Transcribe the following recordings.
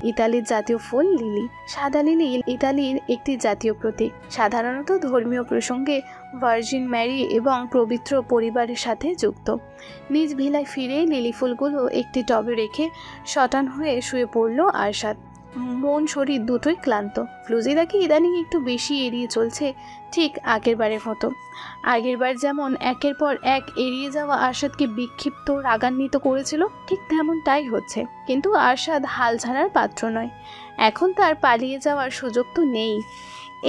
ইতালির জাতীয় ফুল লিলি। সাদা লিলি ইতালির একটি জাতীয় প্রতীক, সাধারণত ধর্মীয় প্রসঙ্গে ভার্জিন ম্যারি এবং পবিত্র পরিবারের সাথে যুক্ত। নিজ ভিলায় ফিরে লিলি ফুলগুলো একটি টবে রেখে শটান হয়ে শুয়ে পড়ল আরশাদ। মন শরীর দুটোই ক্লান্ত। ফ্লুজিদাকে ইদানিং একটু বেশি এড়িয়ে চলছে, ঠিক আগের বারের মতো। আগের বার যেমন একের পর এক এড়িয়ে যাওয়া আরশাদকে বিক্ষিপ্ত রাগান্বিত করেছিল, ঠিক তেমনটাই হচ্ছে। কিন্তু আরশাদ হাল ছাড়ার পাত্র নয়। এখন তার পালিয়ে যাওয়ার সুযোগ তো নেই।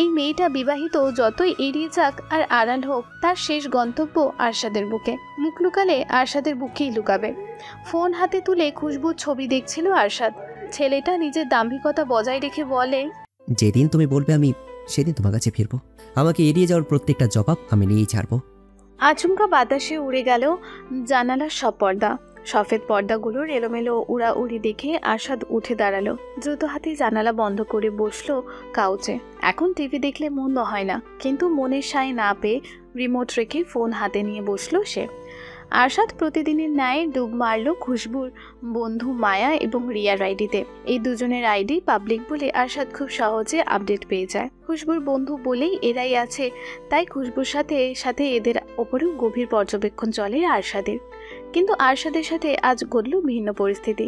এই মেয়েটা বিবাহিত, যতই এড়িয়ে যাক আর আড়াল হোক, তার শেষ গন্তব্য আরশাদের বুকে। মুখ লুকালে আরশাদের বুকেই লুকাবে। ফোন হাতে তুলে খুশবুর ছবি দেখছিল আরশাদ। ছেলেটা নিজের দাম্ভিকতা বজায় রেখে বলে, যেদিন তুমি বলবে আমি সেদিন তোমার কাছে ফিরবো। আমাকে এড়িয়ে যাওয়ার প্রত্যেকটা জবাব আমি নিয়েই ছাড়বো। আচমকা বাতাসে উড়ে গেল জানালার সব পর্দা। সফেদ পর্দাগুলোর এলোমেলো উড়াউড়ি দেখে আরশাদ উঠে দাঁড়ালো। দ্রুত হাতে জানালা বন্ধ করে বসলো কাউচে। এখন টিভি দেখলে মন্দ হয় না, কিন্তু মনের সায় না পেয়ে রিমোট রেখে ফোন হাতে নিয়ে বসলো সে। আরশাদ প্রতিদিনের ন্যায় ডুব মারল খুশবুর বন্ধু মায়া এবং রিয়ার আইডিতে। এই দুজনের আইডি পাবলিক বলে আরশাদ খুব সহজে আপডেট পেয়ে যায়। খুশবুর বন্ধু বলেই এরাই আছে, তাই খুশবুর সাথে সাথে এদের ওপরেও গভীর পর্যবেক্ষণ চলে আরশাদের। কিন্তু আরশাদের সাথে আজ ঘটল ভিন্ন পরিস্থিতি।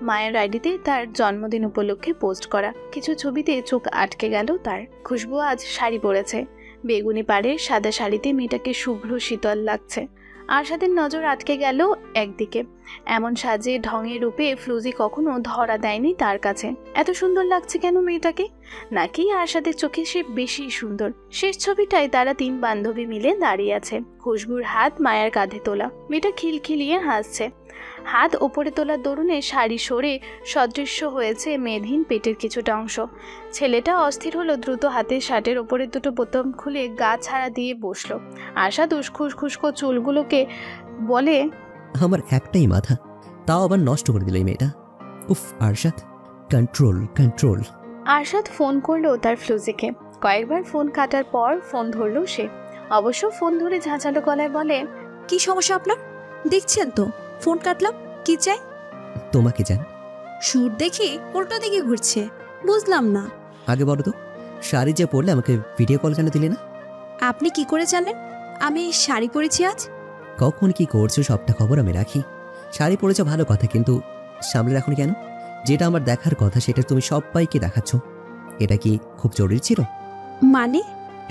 মায়ের আইডিতে তার জন্মদিন উপলক্ষে পোস্ট করা কিছু ছবিতে চোখ আটকে গেল তার। খুশবু আজ শাড়ি পরেছে। বেগুনি পাড়ের সাদা শাড়িতে মেয়েটাকে শুভ্র শীতল লাগছে। আরশাদের নজর আটকে গেল একদিকে। এমন সাজে ঢঙের রূপে ফ্লুজি কখনো ধরা দেয়নি তার কাছে। এত সুন্দর লাগছে কেন মেয়েটাকে? নাকি আরশাদের চোখে সে বেশি সুন্দর? শেষ ছবিটায় তারা 3 বান্ধবী মিলে দাঁড়িয়ে আছে। খুশবুর হাত মায়ের কাঁধে তোলা। মেয়েটা খিলখিলিয়ে হাসছে। হাত ওপরে তোলার দরুনে শাড়ি সরে সদৃশ্য হয়েছে মেদহীন পেটের কিছুটা অংশ। ছেলেটা অস্থির হলো, দ্রুত হাতে শার্টের ওপরে দুটো বোতাম খুলে গা ছাড়া দিয়ে বসলো। আশা দুষ্খুস খুস্কো চুলগুলোকে বলে, আমার একটাই মাথা, তাও আবার নষ্ট করে দিল এই মেয়েটা। উফ Arshad, control control. Arshad phone করলো তার ফ্লুজিকে। কয়েকবার ফোন কাটার পর ফোন ধরলো সে। অবশ্য ফোন ধরে ঝাঁঝালো গলায় বলে, কি সমস্যা আপনার? দেখছেন তো ফোন কাটলাম, কি চাই? তোমাকে জান। সুর দেখি উল্টো দিকে ঘুরছে, বুঝলাম না। আগে বলো তো, শাড়ি যে পরলে আমাকে ভিডিও কল কেন দিলে না? আপনি কি করে জানলেন আমি শাড়ি পরেছি আজ? কখন কি করছো সবটা খবর আমি রাখি। শাড়ি পরেছো ভালো কথা, কিন্তু সামলে রাখুন কেন? যেটা আমার দেখার কথা সেটা তুমি সবাইকে দেখাচ্ছ। এটা কি খুব জরুরি ছিল? মানে?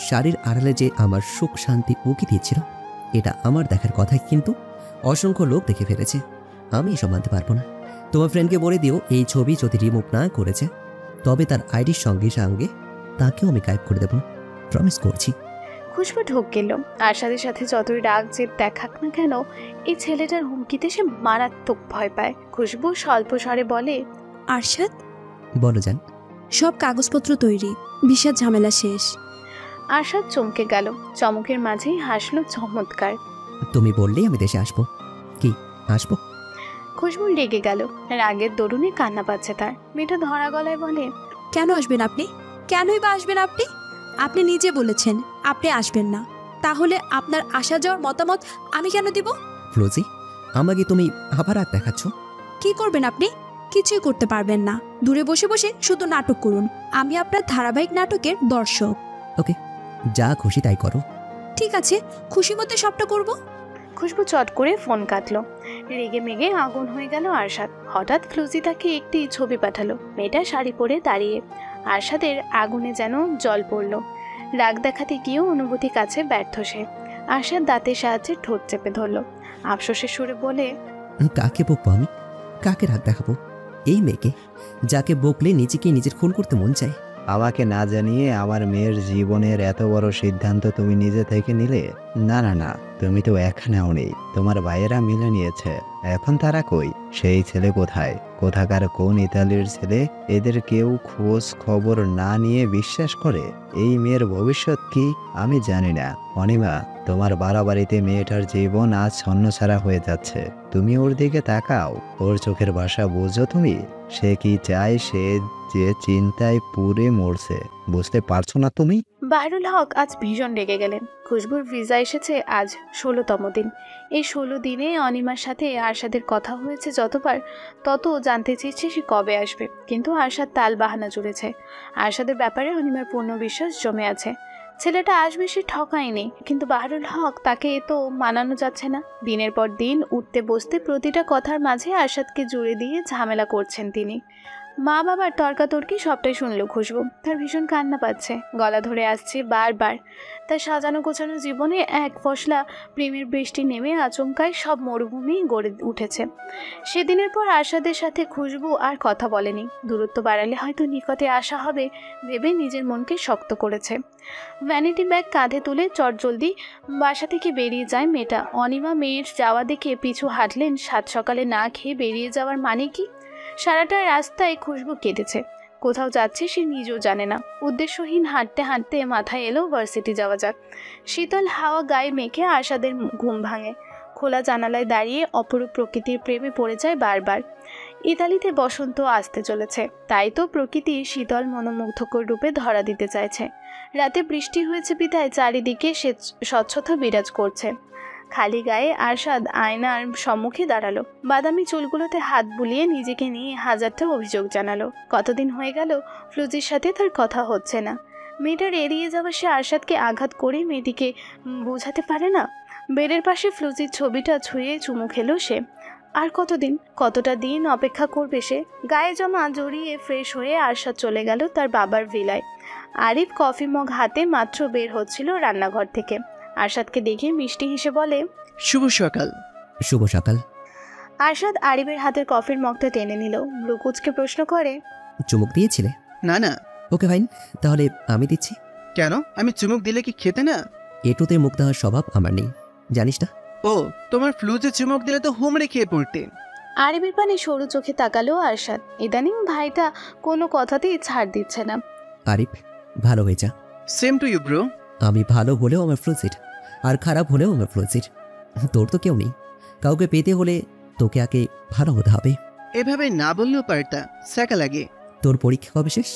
শাড়ির আড়ালে যে আমার সুখ শান্তি উকি দিচ্ছিল, এটা আমার দেখার কথা, কিন্তু অসংখ্য লোক দেখে ফেলেছে। আমি এসব মানতে পারবো না। তোমার ফ্রেন্ডকে বলে দিও এই ছবি যদি রিমুভ না করেছে, তবে তার আইডির সঙ্গে সঙ্গে তাকেও আমি গায়েব করে দেবো, প্রমিস করছি। খুশবু ঢোক গেল। আরশাদের সাথে যতই রাগ জেদ দেখাক না কেন, এই ছেলেটার হুমকিতে সে মারাত্মক ভয় পায়। খুশবু স্বল্প স্বরে বলে, আরশাদ, বলো জান। সব কাগজপত্র তৈরি, ভিসার ঝামেলা শেষ। আরশাদ চমকে গেল। চমকের মাঝেই হাসলো চমৎকার। তুমি বললেই আমি দেশে আসবো। কি আসবো? খুশবু রেগে গেল। রাগের দরুনে কান্না পাচ্ছে তার। মেয়েটা ধরা গলায় বলে, কেন আসবেন আপনি? কেনই বা আসবেন আপনি? আপনি নিজে বলেছেন আপনি আসবেন না, তাহলে আপনার আসা যাওয়ার মতামত আমি কেন দিব? ফ্লোজি, আমাকে তুমি আবার রাগ দেখাচ্ছ। কি করবেন আপনি? কিছুই করতে পারবেন না। দূরে বসে বসে শুধু নাটক করুন। আমি আপনার ধারাবাহিক নাটকের দর্শক। ওকে, যা খুশি তাই করো। ঠিক আছে, খুশি মতে সবটা করব। খুশবু চট করে ফোন কাটলো। রেগে মেগে আগুন হয়ে গেল আরশাদ। হঠাৎ ফ্লুজি তাকে একটি ছবি পাঠালো। মেয়েটা শাড়ি পরে দাঁড়িয়ে। আরশাদের আগুনে যেন জল পড়ল। রাগ দেখাতে গিয়েও অনুভূতি কাছে ব্যর্থ সে। আরশাদ দাঁতের সাহায্যে ঠোঁট চেপে ধরল। আফসোসের সুরে বলে, কাকে বকবো আমি? কাকে রাগ দেখাবো? এই মেয়েকে, যাকে বকলে নিজেকে নিজের খুন করতে মন চায়। আমাকে না জানিয়ে আমার মেয়ের জীবনের এত বড় সিদ্ধান্ত তুমি নিজে থেকে নিলে? না না না, তুমি তো এখানেও নেই, তোমার ভাইয়েরা মিলে নিয়েছে। এখন তারা কই? সেই ছেলে কোথায়? কোথাকার কোন ইতালির ছেলে এদের কেউ খোঁজ খবর না নিয়ে বিশ্বাস করে? এই মেয়ের ভবিষ্যৎ কি আমি জানি না। অনিমা, তোমার বাড়াবাড়িতে মেয়েটার জীবন আজ ছন্নছাড়া হয়ে যাচ্ছে। তুমি ওর দিকে তাকাও, ওর চোখের ভাষা বুঝো তুমি? সে কি চায়? সে যে চিন্তায় পুড়ে মরছে, বুঝতে পারছো না তুমি? বাহরুল হক আজ ভীষণ রেগে গেলেন। খুশবুর ভিসা এসেছে আজ 16তম দিন। এই 16 দিনে অনিমার সাথে আরশাদের কথা হয়েছে যতবার, তত জানতে চেয়েছে সে কবে আসবে, কিন্তু আরশাদ তাল বাহানা জুড়েছে। আরশাদের ব্যাপারে অনিমার পূর্ণ বিশ্বাস জমে আছে। ছেলেটা আসবে সে ঠকায়নি, কিন্তু বাহরুল হক তাকে তো মানানো যাচ্ছে না। দিনের পর দিন উঠতে বসতে প্রতিটা কথার মাঝে আরশাদকে জুড়ে দিয়ে ঝামেলা করছেন তিনি। মা বাবার তর্কাতর্কি সবটাই শুনলো খুশবু। তার ভীষণ কান্না পাচ্ছে, গলা ধরে আসছে বারবার। তার সাজানো গোছানো জীবনে এক ফসলা প্রেমের বৃষ্টি নেমে আচমকায় সব মরুভূমি গড়ে উঠেছে। সেদিনের পর আরশাদের সাথে খুশবু আর কথা বলেনি। দূরত্ব বাড়ালে হয়তো নিকটে আসা হবে ভেবে নিজের মনকে শক্ত করেছে। ভ্যানিটি ব্যাগ কাঁধে তুলে চটজলদি বাসা থেকে বেরিয়ে যায় মেয়েটা। অনিমা মেয়ের যাওয়া দেখে পিছু হাঁটলেন। সাত সকালে না খেয়ে বেরিয়ে যাওয়ার মানে কি? সারাটা রাস্তায় খুশবু কেটেছে, কোথাও যাচ্ছে সে নিজেও জানে না। উদ্দেশ্যহীন হাঁটতে হাঁটতে মাথায় এলো ভার্সিটি যাওয়া যাক। শীতল হাওয়া গায়ে মেখে আশাদের ঘুম ভাঙে। খোলা জানালায় দাঁড়িয়ে অপরূপ প্রকৃতির প্রেমে পড়ে যায় বারবার। ইতালিতে বসন্ত আসতে চলেছে, তাই তো প্রকৃতি শীতল মনোমুগ্ধকর রূপে ধরা দিতে চাইছে। রাতে বৃষ্টি হয়েছে বিধায় চারিদিকে স্বচ্ছতা বিরাজ করছে। খালি গায়ে আরশাদ আয়নার সম্মুখে দাঁড়ালো। বাদামি চুলগুলোতে হাত বুলিয়ে নিজেকে নিয়ে হাজারটা অভিযোগ জানালো। কতদিন হয়ে গেল ফ্লুজির সাথে তার কথা হচ্ছে না। মেয়েটার এড়িয়ে যাওয়া সে আরশাদকে আঘাত করে মেয়েটিকে বোঝাতে পারে না। বেডের পাশে ফ্লুজির ছবিটা ছুঁয়ে চুমু খেলো সে। আর কতদিন, কতটা দিন অপেক্ষা করবে সে? গায়ে জমা জড়িয়ে ফ্রেশ হয়ে আরশাদ চলে গেল তার বাবার ভিলায়। আরিফ কফি মগ হাতে মাত্র বের হচ্ছিল রান্নাঘর থেকে। আরশাদকে দেখে মিষ্টি হেসে বলে, শুভ সকাল। শুভ সকাল। আরশাদ আরিফের হাতের কফির মগটা টেনে নিল। ব্লুকুচকে প্রশ্ন করে, চুমুক দিয়েছিলে? না না। ওকে ফাইন, তাহলে আমি দিচ্ছি। কেন? আমি চুমুক দিলে কি খেতে না? এটুতে মুখ দেওয়ার স্বভাব আমার নেই, জানিস না? ও, তোমার ফ্লুজে চুমুক দিলে তো হুমড়ে খেয়ে পড়তে। আরিফের পানে সরু চোখে তাকালো আরশাদ। ইদানিং ভাইটা কোনো কথাতেই ছাড় দিচ্ছে না। আরিফ, ভালো হয়ে যা। Same to you bro. আমি ভালো হলেও আমার ফ্লুসিড, আর খারাপ হলেও আমার ফ্লুসিড। তোর তো কেউ নেই, কাউকে পেতে হলে তোকে আগে ভালো হতে হবে। এভাবে না বললেও পারতা, স্যাকা লাগে। তোর পরীক্ষা কবে শেষ?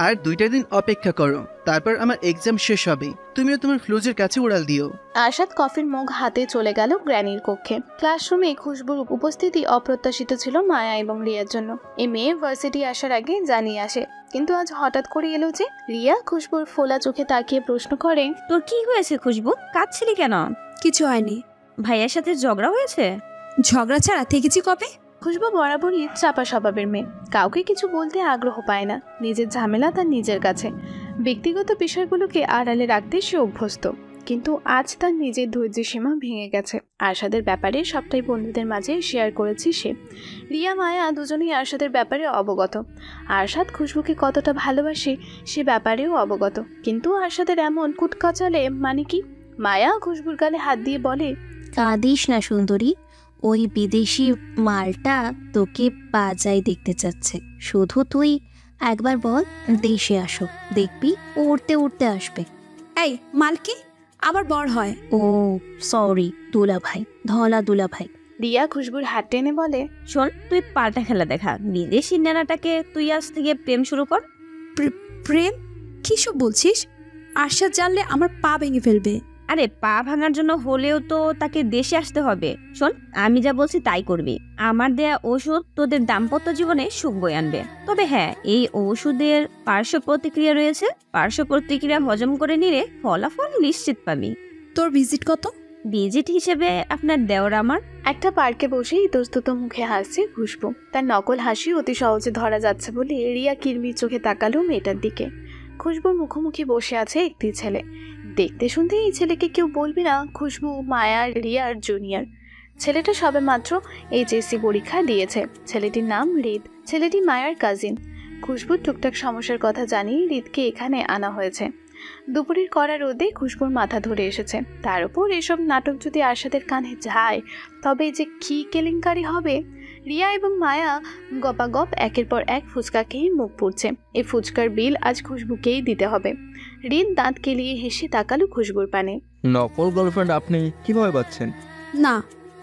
আর 2টা দিন অপেক্ষা করো, তারপর আমার এক্সাম শেষ হবে। তুমিও তোমার ফ্লুজের কাছে উড়াল দিও। আরশাদ কফির মগ হাতে চলে গেল গ্র্যানির কক্ষে। ক্লাসরুমে খুশবুর উপস্থিতি অপ্রত্যাশিত ছিল মায়া এবং রিয়ার জন্য। এই মেয়ে ভার্সিটি আসার আগে জানিয়ে আসে, কিন্তু আজ হঠাৎ করে এলো যে? রিয়া খুশবুর ফোলা চোখে তাকিয়ে প্রশ্ন করে, তোর কি হয়েছে খুশবু? কাঁদছিলি কেন? কিছু হয়নি। ভাইয়ের সাথে ঝগড়া হয়েছে? ঝগড়া ছাড়া থেকেছি কবে? খুশবু বরাবরই চাপা স্বভাবের মেয়ে, কাউকে কিছু বলতে আগ্রহ পায় না। নিজের ঝামেলা তার নিজের কাছে, ব্যক্তিগত বিষয়গুলোকে আড়ালে রাখতে সে অভ্যস্ত। কিন্তু আজ তার নিজের ধৈর্যের সীমা ভেঙে গেছে। আরশাদের ব্যাপারে সবটাই বন্ধুদের মাঝে শেয়ার করেছি সে। রিয়া মায়া দুজনেই আরশাদের ব্যাপারে অবগত। আরশাদ খুশবুকে কতটা ভালোবাসে সে ব্যাপারেও অবগত, কিন্তু আরশাদের এমন কুটকাচালে মানে কি? মায়া খুশবুর গালে হাত দিয়ে বলে, কাঁদিস না সুন্দরী, ওই বিদেশি মালটা তোকে বাজায় দেখতে চাচ্ছে। শুধু তুই একবার বল দেশে আসো, দেখবি ও উড়তে উড়তে আসবে। এই মালকি আমার বর হয়। ও সরি, দুলা ভাই, ধলা দুলা ভাই। রিয়া খুশবুর হাত টেনে বলে, শোন, তুই পাল্টা খেলা দেখা। বিদেশি নেনাটাকে তুই আজ থেকে প্রেম শুরু কর। প্রেম? কি সব বলছিস? আরশাদ জানলে আমার পা ভেঙে ফেলবে। আরে পা ভাঙার জন্য হলেও তো তাকে দেশে আসতে হবে। শোন, আমি যা বলছি তাই করবি। আমার দেয়া ওষুধ তোদের দাম্পত্য জীবনে সুখ বয়ে আনবে। তবে হ্যাঁ, এই ওষুধের পার্শ্ব প্রতিক্রিয়া রয়েছে। পার্শ্ব প্রতিক্রিয়া হজম করে নিলে ফলাফল নিশ্চিত পাবি। তোর ভিজিট কত? ভিজিট হিসেবে আপনার দেওয়ার আমার। একটা পার্কে বসে ইতস্তত মুখে হাসছে খুশবু। তার নকল হাসি অতি সহজে ধরা যাচ্ছে বলে রিয়া কিরমির চোখে তাকালো মেয়েটার দিকে। খুশবুর মুখোমুখি বসে আছে একটি ছেলে। দেখতে শুনতে এই ছেলেকে কেউ বলবে না খুশবু মায়া রিয়ার জুনিয়র। ছেলেটা সবে মাত্র HSC পরীক্ষা দিয়েছে। ছেলেটির নাম হৃদ। ছেলেটি মায়ার কাজিন। খুশবুর টুকটাক সমস্যার কথা জানিয়ে হৃদকে এখানে আনা হয়েছে। দুপুরের কড়া রোদে খুশবুর মাথা ধরে এসেছে। তার উপর এসব নাটক যদি আরশাদের কানে যায় তবে যে কি কেলেঙ্কারি হবে। রিয়া এবং মায়া গপাগপ একের পর এক ফুচকা খেয়ে মুখ পুড়ছে। এই ফুচকার বিল আজ খুশবুকেই দিতে হবে। হৃদ দাঁত কেলিয়ে হেসে তাকালো খুশবুর পানে। নকল গার্লফ্রেন্ড আপনি কিভাবে পাচ্ছেন? না,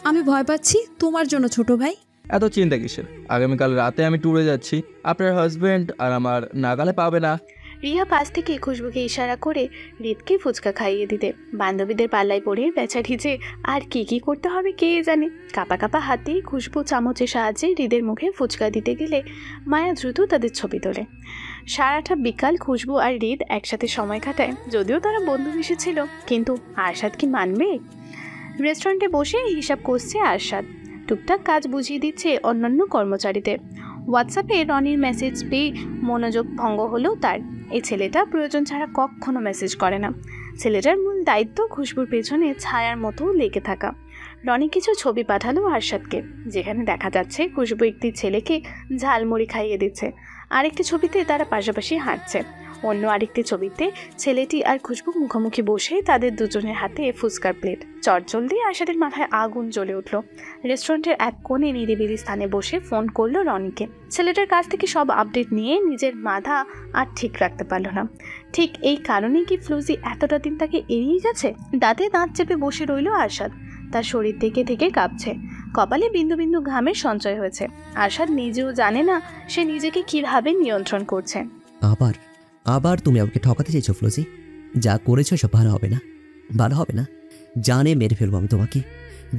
আমি ভয় পাচ্ছি তোমার জন্য ছোট ভাই। এত চিন্তা কিসের? আগামীকাল রাতে আমি ট্যুরে যাচ্ছি, আপনার হাজবেন্ড আর আমার নাগালে পাবে না। রিয়া পাশ থেকে খুশবুকে ইশারা করে হৃদকে ফুচকা খাইয়ে দিতে। বান্ধবীদের পাল্লায় পড়ে বেচারি যে আর কি করতে হবে কে জানে। কাপা কাপা হাতে খুশবু চামচের সাহায্যে হৃদের মুখে ফুচকা দিতে গেলে মায়া দ্রুত তাদের ছবি তোলে। সারাটা বিকাল খুশবু আর হৃদ একসাথে সময় কাটায়। যদিও তারা বন্ধু মিশেছিল, কিন্তু আরশাদ কি মানবে? রেস্টুরেন্টে বসে হিসাব কষছে আরশাদ, টুকটাক কাজ বুঝিয়ে দিচ্ছে অন্যান্য কর্মচারীদের। হোয়াটসঅ্যাপে রনির মেসেজ পেয়ে মনোযোগ ভঙ্গ হলো তার। এই ছেলেটা প্রয়োজন ছাড়া কখনো মেসেজ করে না। ছেলেটার মূল দায়িত্ব খুশবুর পেছনে ছায়ার মতো লেগে থাকা। রনি কিছু ছবি পাঠালো আরশাদকে, যেখানে দেখা যাচ্ছে খুশবু একটি ছেলেকে ঝালমুড়ি খাইয়ে দিচ্ছে, আরেকটি ছবিতে তারা পাশাপাশি হাঁটছে। অন্য আরেকটি ছবিতে ছেলেটি আর খুশবু মুখোমুখি বসে, তাদের দুজনের হাতে ফুচকার প্লেট। চটজলদি আরশাদের মাথায় আগুন জ্বলে উঠল। রেস্টুরেন্টের এক কোণে নিরিবিলি স্থানে বসে ফোন করলো রনিকে। ছেলেটার কাছ থেকে সব আপডেট নিয়ে নিজের মাথা আর ঠিক রাখতে পারল না। ঠিক এই কারণেই কি ফ্লুজি এতটা দিন তাকে এড়িয়ে গেছে? দাঁতে দাঁত চেপে বসে রইল আরশাদ। তার শরীর থেকে থেকে কাঁপছে, কপালে বিন্দু বিন্দু ঘামের সঞ্চয় হয়েছে। আরশাদ নিজেও জানে না সে নিজেকে কিভাবে নিয়ন্ত্রণ করছে। আবার তুমি আমাকে ঠকাতে চাইছো ফ্লোজি। যা করেছো সব ভালো হবে না, ভালো হবে না। জানে মেরে ফেলবো আমি তোমাকে।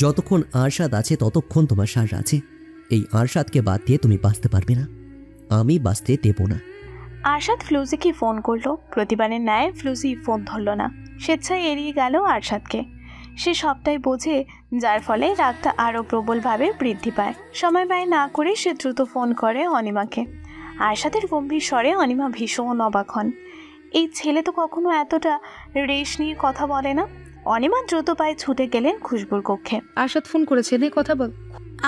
যতক্ষণ আরশাদ আছে ততক্ষণ তোমার সার আছে। এই আরশাদকে বাদ দিয়ে তুমি বাঁচতে পারবে না, আমি বাঁচতে দেব না। আরশাদ ফ্লুজিকে ফোন করলো। প্রতিবারের ন্যায় ফ্লুজি ফোন ধরল না, স্বেচ্ছায় এড়িয়ে গেল আরশাদকে। সে সবটাই বোঝে, যার ফলে রাগটা আরও প্রবলভাবে বৃদ্ধি পায়। সময় ব্যয় না করে সে দ্রুত ফোন করে অনিমাকে। আরশাদের গম্ভীর স্বরে অনিমা ভীষণ অবাক হন। এই ছেলে তো কখনো এতটা রেশ নিয়ে কথা বলে না। অনিমা দ্রুত পায়ে ছুটে গেলেন খুশবুর কক্ষে। আরশাদ ফোন করেছে, নে কথা বল।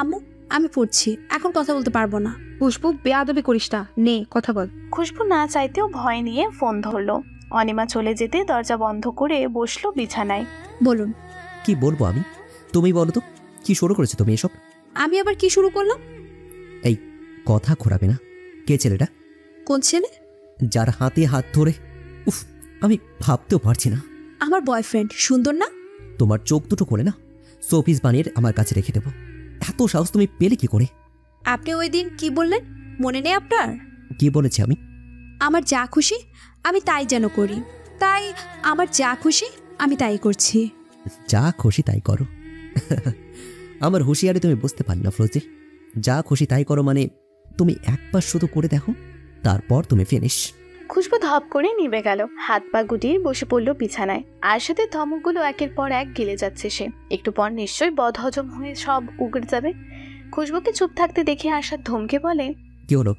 আম্মু, আমি পড়ছি, এখন কথা বলতে পারবো না। খুশবু, বেয়াদবি করিস না, নে কথা বল। খুশবু না চাইতেও ভয় নিয়ে ফোন ধরলো। অনিমা চলে যেতে দরজা বন্ধ করে বসলো বিছানায়। বলুন। কি বলবো আমি? তুমি বলো তো, কি শুরু করেছো তুমি এসব? আমি আবার কি শুরু করলাম? এই কথা ঘোরাবে না। কে ছেলেটা? কোন ছেলে? যার হাতে হাত ধরে, উফ, আমি ভাবতেও পারছি না। আমার বয়ফ্রেন্ড। সুন্দর না? তোমার চোখ দুটো করে না শোপিস বানিয়ে আমার কাছে রেখে দেবো। এত সাহস তুমি পেলে কি করে? আপনি ওই দিন কি বললেন মনে নেই আপনার? কি বলেছি আমি? আমার যা খুশি আমি তাই যেন করি, তাই আমার যা খুশি আমি তাই করছি। যা খুশি তাই করো। আমার হুঁশিয়ারি তুমি বুঝতে পারি না ফ্লোজি। যা খুশি তাই করো মানে তুমি একবার শুধু করে দেখো, তারপর তুমি ফিনিশ। খুশবু ধপ করে নিভে গেল, হাত পা গুটিয়ে বসে পড়ল বিছানায়। আরশাদের ধমকগুলো একের পর এক গিলে যাচ্ছে সে। একটু পর নিশ্চয়ই বদহজম হয়ে সব উগড়ে যাবে। খুশবুকে চুপ থাকতে দেখে আরশাদ ধমকে বলে, কি হলো,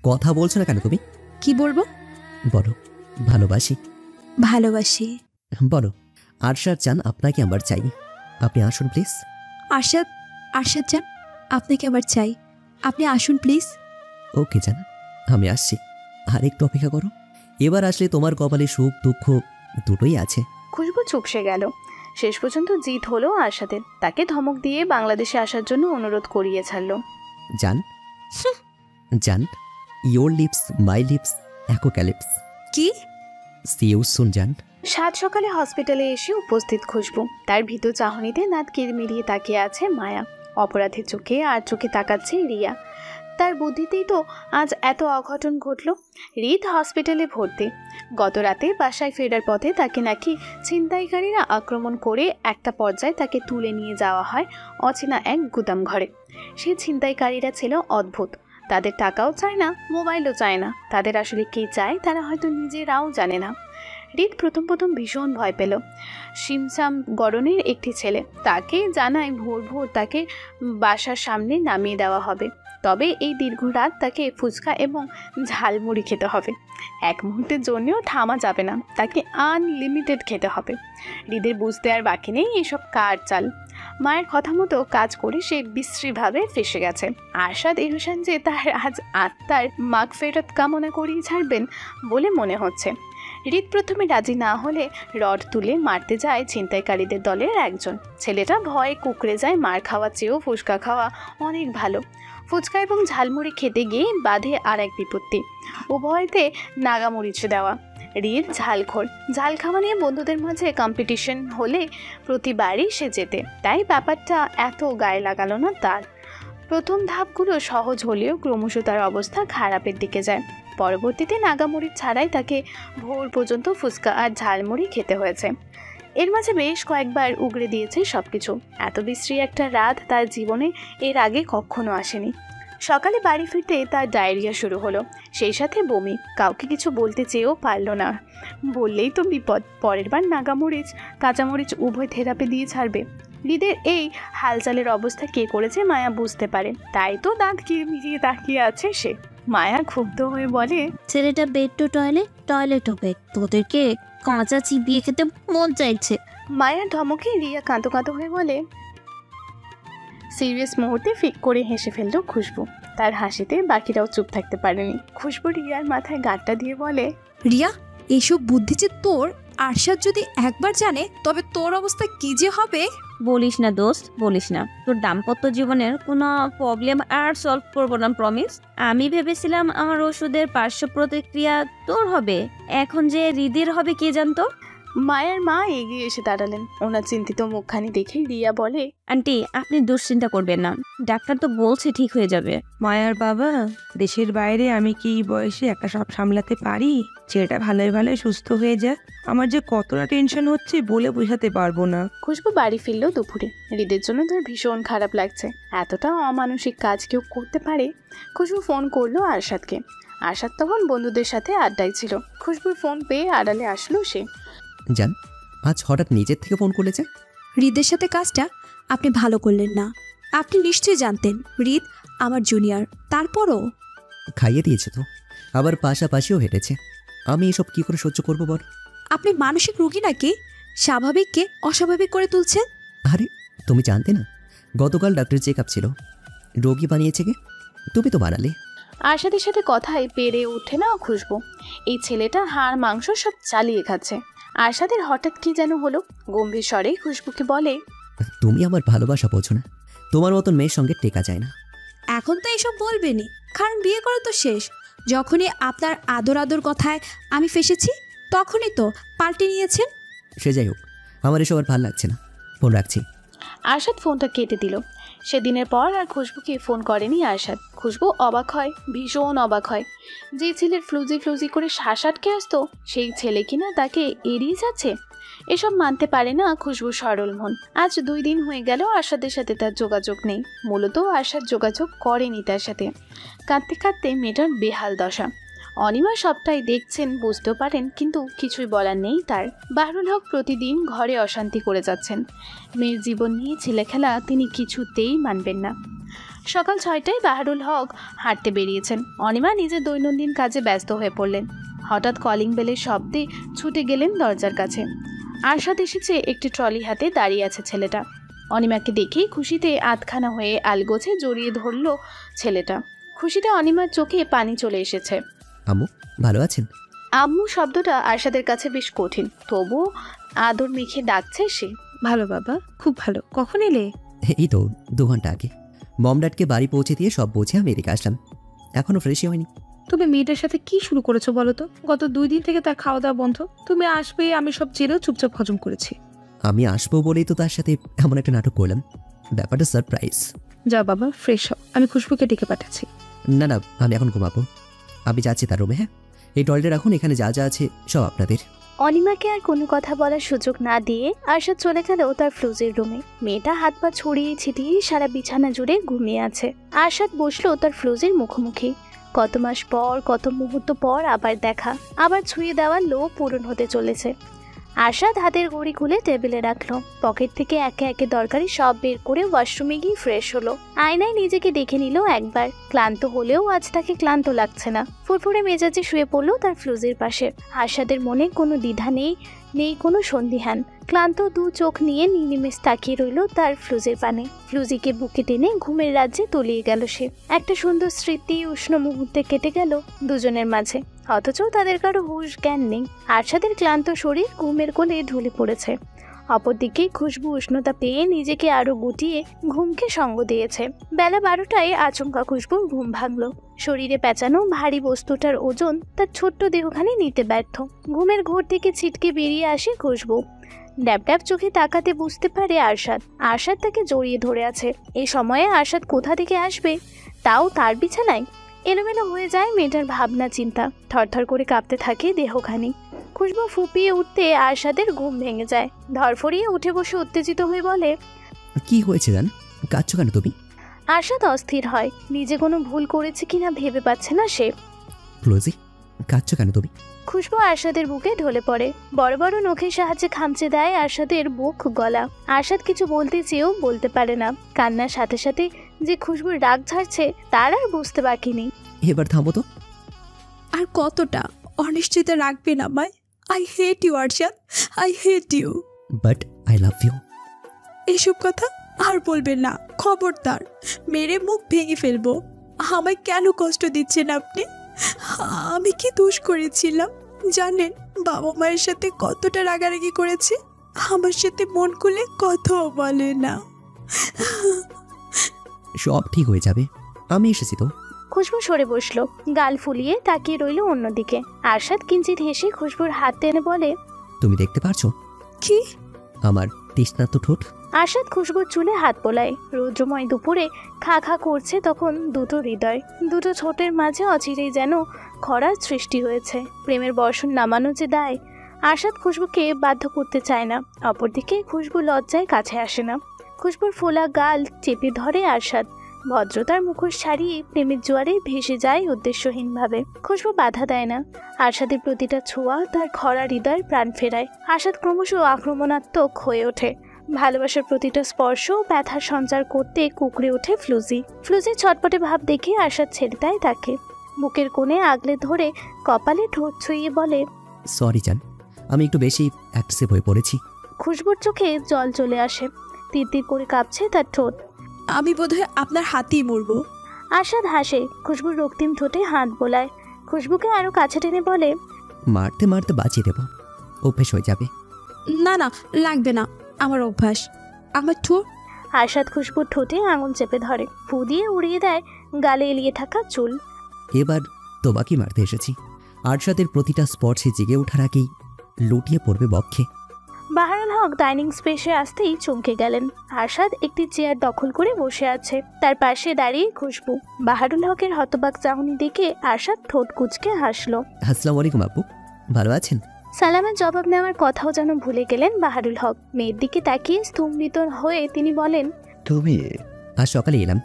কথা বলছো না কেন তুমি? কি বলবো? বলো। ভালোবাসি। ভালোবাসি। বলো। আরশাদ জান, আপনাকে আমার চাই, আপনি আসুন প্লিজ। আরশাদ, আরশাদ জান, আপনাকে আমার চাই, আপনি আসুন প্লিজ। ওকে জান, আমি আসছি। আর একটু অপেক্ষা করো, এবার আসলে তোমার কপালে সুখ দুঃখ দুটোই আছে। খুশবু চুপসে গেল। শেষ পর্যন্ত জিত হলো আরশাদের। তাকে ধমক দিয়ে বাংলাদেশে আসার জন্য অনুরোধ করিয়ে ছাড়ল। জান, জান, your lips my lips apocalypse. কি? সি ইউ সুন জান। সাত সকালে হসপিটালে এসে উপস্থিত খুশবু। তার ভীত চাহনিতে দাঁত কিরমিরিয়ে তাকিয়ে আছে মায়া। অপরাধী চোখে আর চোখে তাকাচ্ছে রিয়া। তার বুদ্ধিতেই তো আজ এত অঘটন ঘটল। হৃদ হসপিটালে ভর্তি। গত রাতে বাসায় ফেরার পথে তাকে নাকি ছিনতাইকারীরা আক্রমণ করে একটা পর্যায়ে তাকে তুলে নিয়ে যাওয়া হয় অচেনা এক গুদাম ঘরে। সেই ছিনতাইকারীরা ছিল অদ্ভুত। তাদের টাকাও চায় না, মোবাইলও চায় না। তাদের আসলে কী চায় তারা হয়তো নিজেরাও জানে না। হৃদ প্রথম ভীষণ ভয় পেল। শিমসাম গড়নের একটি ছেলে তাকে জানায় ভোর ভোর তাকে বাসার সামনে নামিয়ে দেওয়া হবে। তবে এই দীর্ঘ রাত তাকে ফুচকা এবং ঝালমুড়ি খেতে হবে। এক মুহূর্তের জন্যও থামা যাবে না, তাকে আনলিমিটেড খেতে হবে। হৃদের বুঝতে আর বাকি নেই এসব কার চাল। মায়ের কথা মতো কাজ করে সে বিশ্রীভাবে ফেসে গেছে। আরশাদ ইহসান যে তার আজ আত্মার মাগফিরাত কামনা করিয়ে ছাড়বেন বলে মনে হচ্ছে। হৃদ প্রথমে রাজি না হলে রড তুলে মারতে যায় ছিনতাইকারীদের দলের একজন। ছেলেটা ভয়ে কুকড়ে যায়। মার খাওয়ার চেয়েও ফুচকা খাওয়া অনেক ভালো। ফুচকা এবং ঝালমুড়ি খেতে গিয়ে বাঁধে আর এক বিপত্তি, উভয়তে নাগামরিচ দেওয়া। হৃদ ঝালখোর। ঝাল খাওয়া নিয়ে বন্ধুদের মাঝে কম্পিটিশন হলে প্রতিবারই সে যেতে, তাই ব্যাপারটা এত গায়ে লাগালো না তার। প্রথম ধাপগুলো সহজ হলেও ক্রমশ তার অবস্থা খারাপের দিকে যায়। পরবর্তীতে নাগামুড়ি ছাড়াই তাকে ভোর পর্যন্ত ফুচকা আর ঝালমুড়ি খেতে হয়েছে। এর মাঝে বেশ কয়েকবার উগড়ে দিয়েছে সবকিছু। এত বিশ্রী একটা রাত তার জীবনে এর আগে কখনো আসেনি। সকালে বাড়ি ফিরতে তার ডায়রিয়া শুরু হলো, সেই সাথে বমি। কাউকে কিছু বলতে চেয়েও পারল না, বললেই তো বিপদ। পরের বার নাগামরিচ কাঁচামরিচ উভয় থেরাপি দিয়ে ছাড়বে। হৃদের এই হালচালের অবস্থা কে করেছে মায়া বুঝতে পারে, তাই তো দাঁত কিরমিরিয়ে তাকিয়ে আছে সে। মায়া ক্ষুব্ধ হয়ে বলে, ছেলেটা bed to toilet, toilet to bed, তোদেরকে কাঁচা চিবিয়ে খেতে মন চাইছে। মায়ার ধমকে রিয়া কাঁদো কাঁদো হয়ে বলে। সিরিয়াস মুহূর্তে ফিক করে হেসে ফেলল খুশবু। তার হাসিতে বাকিরাও চুপ থাকতে পারেনি। খুশবু রিয়ার মাথায় গাঁটটা দিয়ে বলে, রিয়া, এইসব বুদ্ধি যে তোর, আরশাদ যদি একবার জানে তবে তোর অবস্থা কি যে হবে। বলিস না দোস্ত, বলিস না। তোর দাম্পত্য জীবনের কোনো প্রবলেম আর সলভ করবো না, প্রমিস। আমি ভেবেছিলাম আমার ওষুধের পার্শ্ব প্রতিক্রিয়া তোর হবে, এখন যে হৃদির হবে কে জানতো। মায়ের মা এগিয়ে এসে দাঁড়ালেন। ওনার চিন্তিত মুখখানি দেখে রিয়া বলে, আন্টি আপনি দুশ্চিন্তা করবেন না, ডাক্তার তো বলছে ঠিক হয়ে যাবে। মায়ার বাবা, দেশের বাইরে আমি কি এই বয়সে একা সব সামলাতে পারি? ছেলেটা ভালোই ভালোই সুস্থ হয়ে যায়। আমার যে কতটা টেনশন হচ্ছে বলে বোঝাতে পারবো না। খুশবু বাড়ি ফিরল দুপুরে। হৃদের জন্য তার ভীষণ খারাপ লাগছে। এতটা অমানসিক কাজ কেউ করতে পারে? খুশবু ফোন করলো আরশাদকে। আরশাদ তখন বন্ধুদের সাথে আড্ডায় ছিল। খুশবুর ফোন পেয়ে আড়ালে আসলো সে। জান, আজ হঠাৎ নিজের থেকে ফোন করেছে? হৃদের সাথে কাজটা আপনি ভালো করলেন না। আপনি নিশ্চয়ই জানতেন হৃদ আমার জুনিয়র, তারপরও। খাইয়ে দিয়েছে তো, আবার পাশাপাশিও হেঁটেছে। আমি এসব কি করে সহ্য করবো বল? আপনি মানসিক রোগী নাকি স্বাভাবিককে অস্বাভাবিক করে তুলছেন? আরে তুমি জানতে না, গতকাল ডাক্তার চেক আপ ছিল। রোগী বানিয়েছে কে? তুমি তো বানালে। আরশাদের সাথে কথায় পেরে ওঠে না খুশবু। এই ছেলেটা হাড় মাংস সব চালিয়ে খাচ্ছে। আরশাদের হঠাৎ কি যেন হলো, গম্ভীর স্বরে খুশবুকে বলে, তুমি আমার ভালোবাসা বোঝো না। তোমার মতন মেয়ের সঙ্গে টেকা যায় না। এখন তো এসব বলবেনই, কারণ বিয়ে করা তো শেষ। যখনই আপনার আদর আদর কথায় আমি ফেসেছি তখনই তো পাল্টে নিয়েছেন। সে যাই হোক, আমার এসব আর ভাল লাগছে না। ফোন রাখছি। আরশাদ ফোনটা কেটে দিল। সেদিনের পর আর খুশবুকে ফোন করেনি আরশাদ। খুশবু অবাক হয়, ভীষণ অবাক হয়। যে ছেলের ফ্লুজি ফ্লুজি করে শ্বাস আটকে আসতো, সেই ছেলে কিনা তাকে এড়িয়ে যাচ্ছে। এসব মানতে পারে না খুশবু সরল মন। আজ 2 দিন হয়ে গেল আরশাদের সাথে তার যোগাযোগ নেই। মূলত আরশাদ যোগাযোগ করেনি তার সাথে। কাঁদতে কাঁদতে মেয়েটার বেহাল দশা। অনিমা সবটাই দেখছেন, বুঝতেও পারেন, কিন্তু কিছুই বলার নেই তার। বাহরুল হক প্রতিদিন ঘরে অশান্তি করে যাচ্ছেন। মেয়ের জীবন নিয়ে ছেলেখেলা তিনি কিছুতেই মানবেন না। সকাল 6টায় বাহরুল হক হাঁটতে বেরিয়েছেন। অনিমা নিজের দৈনন্দিন কাজে ব্যস্ত হয়ে পড়লেন। হঠাৎ কলিং বেলের শব্দে ছুটে গেলেন দরজার কাছে। আরশাদ এসেছে, একটি ট্রলি হাতে দাঁড়িয়ে আছে ছেলেটা। অনিমাকে দেখেই খুশিতে আধখানা হয়ে আলগোছে জড়িয়ে ধরল ছেলেটা। খুশিতে অনিমার চোখে পানি চলে এসেছে। আম্মু ভালো আছেন? আম্মু শব্দটা আরশাদের কাছে বেশ কঠিন, তবুও আদর মেখে ডাকছে সে। ভালো বাবা, খুব ভালো। কখন এলে? এই তো 2 ঘন্টা আগে। মম ড্যাডকে বাড়ি পৌঁছে দিয়ে সব বুঝে আমি এদিকে আসলাম। এখনো ফ্রেশই হয়নি। তুমি মেয়েটার সাথে কি শুরু করেছো বলো তো? গত 2 দিন থেকে তার খাওয়া দাওয়া বন্ধ। তুমি আসবে আমি সব জেনেও চুপচাপ হজম করেছি। আমি আসবো বলেই তো তার সাথে এমন একটা নাটক করলাম। ব্যাপারটা সারপ্রাইজ। যাও বাবা, ফ্রেশ হও। আমি খুশবুকে ডেকে পাঠাচ্ছি। না না, আমি এখন ঘুমাবো। আমি যাচ্ছি তার রুমে। হ্যাঁ, এই টয়লেটে রাখুন, এখানে যা যা আছে সব আপনাদের। অনিমাকে আর কোনো কথা বলার সুযোগ না দিয়ে আরশাদ চলে গেল তার ফ্লুজের রুমে। মেয়েটা হাত পা ছড়িয়ে ছিটিয়ে সারা বিছানা জুড়ে ঘুমিয়ে আছে। আরশাদ বসলো তার ফ্লুজের মুখোমুখি। কত মাস পর, কত মুহূর্ত পর আবার দেখা, আবার ছুঁয়ে দেওয়ার লোভ পূরণ হতে চলেছে। আরশাদ হাতের ঘড়ি খুলে টেবিলে রাখলো। পকেট থেকে একে একে দরকারি সব বের করে ওয়াশরুমে গিয়ে ফ্রেশ হলো। আয়নায় নিজেকে দেখে নিল একবার। ক্লান্ত হলেও আজ তাকে ক্লান্ত লাগছে না। ফুরফুরে মেজাজে শুয়ে পড়লো তার ফ্লুজের পাশে। আরশাদের মনে কোনো দ্বিধা নেই, নেই কোনো সন্দিহান। ক্লান্ত 2 চোখ নিয়ে নির্নিমেষ তাকিয়ে রইল তার ফ্লুজের পানে। ফ্লুজিকে বুকে টেনে ঘুমের রাজ্যে তলিয়ে গেল সে। একটা সুন্দর স্মৃতি, উষ্ণ মুহূর্তে কেটে গেল দুজনের মাঝে, অথচ তাদের কারো হুঁশ জ্ঞান নেই। আরশাদের ক্লান্ত শরীর ঘুমের কোলে ঢলে পড়েছে। অপরদিকে খুশবু উষ্ণতা পেয়ে নিজেকে আরো গুটিয়ে ঘুমকে সঙ্গ দিয়েছে। বেলা 12টায় আচমকা খুশবুর ঘুম ভাঙল। শরীরে পেঁচানো ভারী বস্তুটার ওজন তার ছোট্ট দেহখানি নিতে ব্যর্থ। ঘুমের ঘোর থেকে ছিটকে বেরিয়ে আসে খুশবু। ড্যাব ড্যাব চোখে তাকাতে বুঝতে পারে আরশাদ তাকে জড়িয়ে ধরে আছে। এই সময়ে আরশাদ কোথা থেকে আসবে, তাও তার বিছানায়? এলোমেলো হয়ে যায় মেয়েটার ভাবনা চিন্তা, থরথর করে কাঁপতে থাকে দেহখানি। খুশবু ফুপিয়ে উঠতে আরশাদের ঘুম ভেঙে যায়। ধরফরিয়ে উঠে বসে উত্তেজিত হয়ে বলে, কি হয়েছে জান, কাঁদছো কেন তুমি? আরশাদ অস্থির হয়, নিজে কোনো ভুল করেছে কিনা ভেবে পাচ্ছে না সে। ফ্লোজি, কাঁদছো কেন তুমি? খুশবু আরশাদের বুকে ঢলে পড়ে, বড় বড় নখের সাহায্যে খামচে দেয় আরশাদের বুক গলা। আরশাদ কিছু বলতে চেয়েও বলতে পারে না। কান্নার সাথে সাথে যে খুশবুর রাগ ঝাড়ছে তার আর বুঝতে বাকি নেই। এবার থামো তো। আর কতটা অনিশ্চিত রাখবেন আমায়? I hate you Arshad, I hate you. But I love you. এসব কথা আর বলবেন না, খবরদার, মেরে মুখ ভেঙে ফেলবো। আমায় কেন কষ্ট দিচ্ছেন আপনি? আমি কি দোষ করেছিলাম জানেন? বাবা মায়ের সাথে কতটা রাগারাগি করেছে, আমার সাথে মন খুলে কথাও বলে না। সব ঠিক হয়ে যাবে, আমি এসেছি তো। খুশবু সরে বসলো, গাল ফুলিয়ে তাকিয়ে রইল অন্যদিকে। আরশাদ কিঞ্চিত হেসে খুশবুর হাত টেনে বলে, তুমি দেখতে পারছো কি? আমার তৃষ্ণার্ত ঠোঁট? আরশাদ খুশবুর চুলে হাত বোলায়। রৌদ্রময় দুপুরে খা খা করছে তখন দুটো হৃদয়, দুটো ছোটের মাঝে অচিরেই যেন খরার সৃষ্টি হয়েছে। প্রেমের বর্ষণ নামানো যে দায়, আরশাদ খুশবুকে বাধ্য করতে চায় না। অপরদিকে খুশবু লজ্জায় কাছে আসে না। খুশবুর ফোলা গাল চেপে ধরে আরশাদ। ভদ্রতার মুখোশ ছাড়িয়ে প্রেমের জোয়ারে ভেসে যায় উদ্দেশ্যহীনভাবে। খুশবু বাধা দেয় না। আরশাদের প্রতিটা ছোঁয়া তার খরা হৃদয়ের প্রাণ ফেরায়। আরশাদ ক্রমশ আক্রমণাত্মক হয়ে ওঠে। ভালোবাসার প্রতিটা স্পর্শ ব্যথার সঞ্চার করতে কুকড়ে ওঠে ফ্লুজির ছটপটে ভাব দেখে আরশাদ ছেড়ে দেয় তাকে। বুকের কোণে আগলে ধরে কপালে ঠোঁট ছুঁয়ে বলে, সরি জান, আমি একটু বেশি অ্যাগ্রেসিভ হয়ে পড়েছি। খুশবুর চোখে জল চলে আসে, তিরতির করে কাঁপছে তার ঠোঁট। আমি বোধহয় আপনার হাতেই মরবো। আরশাদ হাসে, খুশবুর রক্তিম ঠোঁটে হাত বোলায়। খুশবুকে আরো কাছে টেনে বলে, মারতে মারতে বাঁচিয়ে দেবো, অভ্যেস হয়ে যাবে। না না, লাগবে না, আমার অভ্যাস। আমার ঠোঁট। আরশাদ খুশবুর ঠোঁটে আঙুল চেপে ধরে, ফু দিয়ে উড়িয়ে দেয় গালে এলিয়ে থাকা চুল। এবার তোমাকেই মারতে এসেছি। আরশাদের প্রতিটা স্পর্শে জেগে ওঠার আগেই লুটিয়ে পড়বে বক্ষে। বাহারুল হক ডাইনিং স্পেসে আসতেই চমকে গেলেন। আরশাদ একটি চেয়ার দখল করে বসে আছে, তার পাশে দাঁড়িয়ে খুশবু। বাহারুল হকের হতবাক চাহনি দেখে আরশাদ ঠোঁট কুঁচকে হাসলো। আসসালামু আলাইকুম আপু, ভালো আছেন? সালামের জবাব নেওয়ার কথাও যেন ভুলে গেলেন বাহারুল হক। মেয়ের দিকে তাকিয়ে স্তম্ভিত হয়ে তিনি বলেন, তুমি? আজ সকালে এলাম।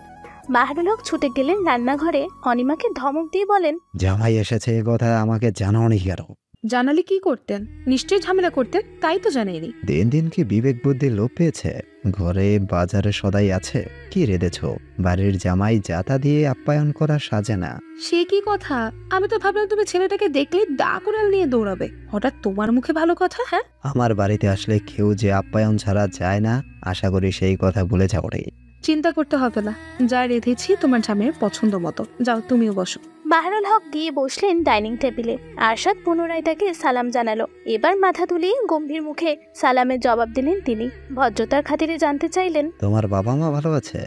বাহারুল হক ছুটে গেলেন রান্নাঘরে, অনিমাকে ধমক দিয়ে বলেন, জামাই এসেছে এ কথা আমাকে জানাওনি কেন? জানালে কি করতেন? নিশ্চয়ই ঝামেলা করতেন, তাই তো জানাইনি। দিন দিন কি বিবেক বুদ্ধি লোপ পেয়েছে? ঘরে বাজারে সদাই আছে, কি রেঁধেছ? বাড়ির জামাই জাতা দিয়ে আপ্যায়ন করা সাজে না। সে কি কথা? আমি তো ভাবলাম তুমি ছেলেটাকে দেখলে ডাকুরাল নিয়ে দৌড়াবে, হঠাৎ তোমার মুখে ভালো কথা। হ্যাঁ, আমার বাড়িতে আসলে কেউ যে আপ্যায়ন ছাড়া যায় না, আশা করি সেই কথা ভুলে যাও রে। চিন্তা করতে হবে না, যা রেঁধেছি তোমার জামের পছন্দ মতো। যাও, তুমিও বসো। বাহারুল হক গিয়ে বসলেন ডাইনিং টেবিলে। আরশাদ পুনরায় তাকে সালাম জানালো। এবার মাথা তুলিয়ে গম্ভীর মুখে সালামের জবাব দিলেন তিনি। ভদ্রতার খাতিরে জানতে চাইলেন, তোমার বাবা মা ভালো আছে?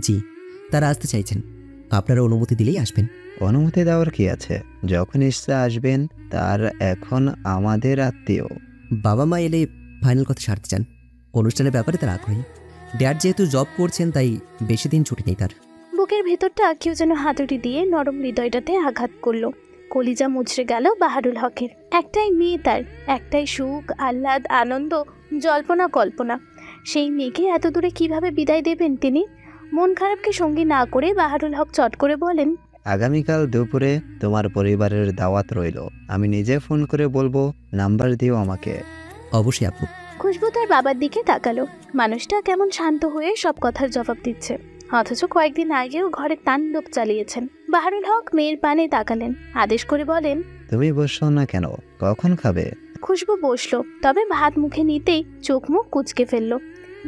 জি, তারা আসতে চাইছেন, আপনারা অনুমতি দিলেই আসবেন। অনুমতি দেওয়ার কি আছে, যখন ইচ্ছা আসবেন। তার এখন আমাদের আত্মীয়। বাবা মা এলে ফাইনাল কথা সারতে চান। অনুষ্ঠানের ব্যাপারে তার আগ্রহী। ড্যাড যেহেতু জব করছেন তাই বেশি দিন ছুটি নেই তার। বুকের ভেতরটা কেউ যেন হাতুড়ি দিয়ে নরম হৃদয়টাতে আঘাত করলো। কলিজা মুচড়ে গেল বাহারুল হকের। একটাই মেয়ে তার, একটাই সুখ, আহ্লাদ, আনন্দ, জল্পনা কল্পনা। সেই মেয়েকে এত দূরে কিভাবে বিদায় দেবেন তিনি? মন খারাপকে সঙ্গী না করে বাহারুল হক চট করে বলেন, আগামীকাল দুপুরে তোমার পরিবারের দাওয়াত রইল। আমি নিজে ফোন করে বলবো, নাম্বার দিও আমাকে। অবশ্যই আপু। খুশবু তার বাবার দিকে তাকালো। মানুষটা কেমন শান্ত হয়ে সব কথার জবাব দিচ্ছে, অথচ কয়েকদিন আগেও ঘরে তাণ্ডব চালিয়েছেন। বাহারুল হক মেয়ের পানে তাকালেন, আদেশ করে বলেন, তুমি বসছো না কেন, কখন খাবে? খুশবু বসলো, তবে ভাত মুখে নিতেই চোখ মুখ কুঁচকে ফেললো।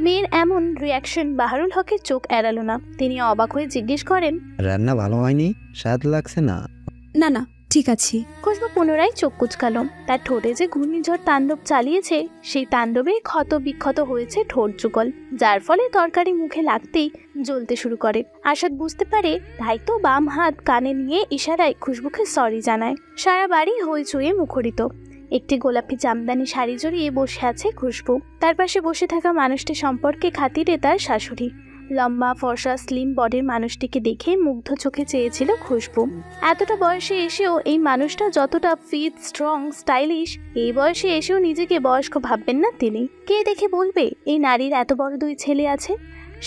মেয়ের এমন রিয়াকশন বাহারুল হকের চোখ এড়ালো না। তিনি অবাক হয়ে জিজ্ঞেস করেন, রান্না ভালো হয়নি? স্বাদ লাগছে না? না না, ঠিক আছে। খুশবু পুনরায় চোখ কুচকালো। তার ঠোঁটে যে ঘূর্ণিঝড় তাণ্ডব চালিয়েছে, সেই তাণ্ডবে ক্ষত বিক্ষত হয়েছে ঠোঁট যুগল, যার ফলে তরকারি মুখে লাগতেই জ্বলতে শুরু করে। আরশাদ বুঝতে পারে, তাই তো বাম হাত কানে নিয়ে ইশারায় খুশবুকে সরি জানায়। সারা বাড়ি হইচয়ে মুখরিত। একটি গোলাপি জামদানি শাড়ি জড়িয়ে বসে আছে খুশবু। তার পাশে বসে থাকা মানুষটি সম্পর্কে খাতিরে তার শাশুড়ি। লম্বা ফর্সা স্লিম বডির মানুষটিকে দেখে মুগ্ধ চোখে চেয়েছিল খুশবু। এতটা বয়সে এসেও এই মানুষটা যতটা ফিট, স্ট্রং, স্টাইলিশ, এই বয়সে এসেও নিজেকে বয়স্ক ভাববেন না তিনি। কে দেখে বলবে এই নারীর এত বড় 2 ছেলে আছে?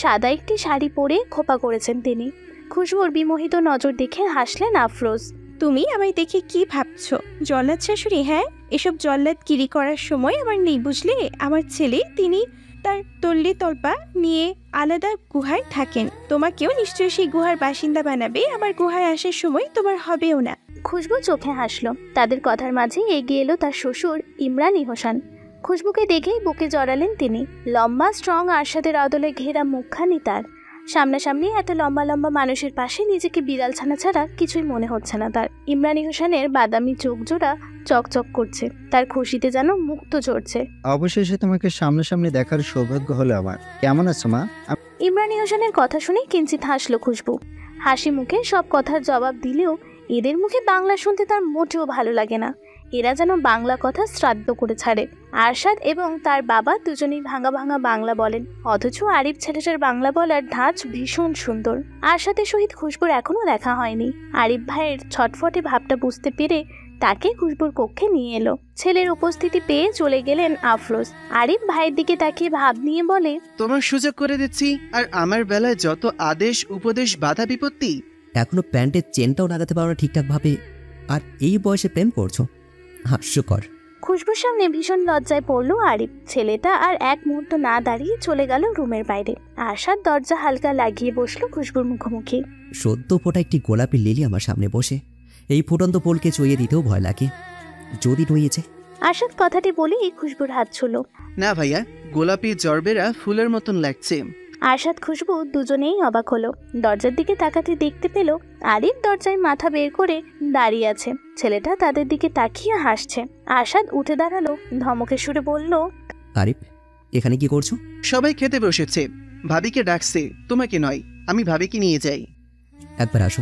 সাদা একটি শাড়ি পরে খোপা করেছেন তিনি। খুশবুর বিমোহিত নজর দেখে হাসলেন আফরোজ। তুমি আমায় দেখে কি ভাবছো? জল্লাদ শাশুড়ি? হ্যাঁ, এসব জল্লাদগিরি করার সময় আমার নেই, বুঝলে? আমার ছেলে, তিনি তার তল্লি তল্পা নিয়ে আলাদা গুহায় থাকেন। তোমাকেও নিশ্চয়ই সেই গুহার বাসিন্দা বানাবে। আমার গুহায় আসার সময় তোমার হবেও না। খুশবু চোখে হাসল। তাদের কথার মাঝে এগিয়ে এলো তার শ্বশুর ইমরান হোসেন। খুশবুকে দেখেই বুকে জড়ালেন তিনি। লম্বা স্ট্রং আরশাদের আদলে ঘেরা মুখখানি তার। সামনাসামনি এত লম্বা লম্বা মানুষের পাশে নিজেকে বিড়াল ছানা ছাড়া কিছুই মনে হচ্ছে না তার। ইমরান হোসেনের বাদামি চোখ জোড়া চকচক করছে, তার খুশিতে যেন মুক্ত ঝরছে। অবশেষে তোমাকে সামনাসামনি দেখার সৌভাগ্য হলো আমার। কেমন আছো মা? ইমরান হোসেনের কথা শুনে কিঞ্চিত হাসল খুশবু। হাসি মুখে সব কথার জবাব দিলেও এদের মুখে বাংলা শুনতে তার মোটেও ভালো লাগে না। এরা যেন বাংলা কথা শ্রাদ্ধ করে ছাড়ে। আরশাদ এবং তার বাবা দুজনেই ভাঙা ভাঙা বাংলা বলেন, অথচ আরিফ ছেলেটার বাংলা বলার ধাঁচ ভীষণ সুন্দর। আরশাদের সহিত খুশবুর এখনো দেখা হয়নি। আরিফ ভাইয়ের ছটফটে ভাবটা বুঝতে পেরে তাকে খুশবুর কক্ষে নিয়ে এলো। ছেলের উপস্থিতি পেয়ে চলে গেলেন আফরোজ। আরিফ ভাইয়ের দিকে তাকিয়ে ভাব নিয়ে বলে, তোমার সুযোগ করে দিচ্ছি, আর আমার বেলায় যত আদেশ উপদেশ বাধা বিপত্তি। এখনো প্যান্টের চেনটাও লাগাতে পারো না ঠিকঠাক ভাবে, আর এই বয়সে প্রেম করছো? হাস্যকর। খুশবুর সামনে ভীষণ লজ্জায় পড়ল আরিফ। ছেলেটা আর এক মুহূর্ত না দাঁড়িয়ে চলে গেল রুমের বাইরে। আরশাদ দরজা হালকা লাগিয়ে বসলো খুশবুর মুখোমুখি। সদ্য ফোটা একটি গোলাপি লিলি আমার সামনে বসে এই ফুটন্ত পোলকে চুইয়ে দিতেও ভয় লাগে, যদি নইয়েছে। আরশাদ কথাটি বলেই খুশবুর হাত ছুঁল। না ভাইয়া, গোলাপি জর্বেরা ফুলের মতন লাগছে। আরশাদ খুশবু দুজনেই অবাক হলো। দরজার দিকে তাকাতে দেখতে পেল আরিফ দরজায় মাথা বের করে দাঁড়িয়ে আছে। ছেলেটা তাদের দিকে তাকিয়ে হাসছে। আরশাদ উঠে দাঁড়ালো, ধমকে সুরে বলল, আরিফ, এখানে কি করছো? সবাই খেতে বসেছে, ভাবিকে ডাকছে, তোমাকে নয়। আমি ভাবিকে নিয়ে যাই। একবার আসো,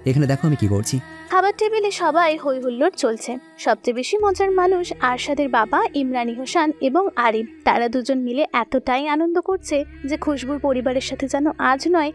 এখানে দেখো আমি কি করছি। খাবার টেবিলে সবাই হই হুল্লোড় চলছে। সবচেয়ে বেশি মজার মানুষ আরশাদের বাবা ইমরান হোসেন এবং আরিফ। তারা দুজন মিলে এতটাই আনন্দ করছে যে খুশবুর পরিবারের সাথে যেন আজ নয়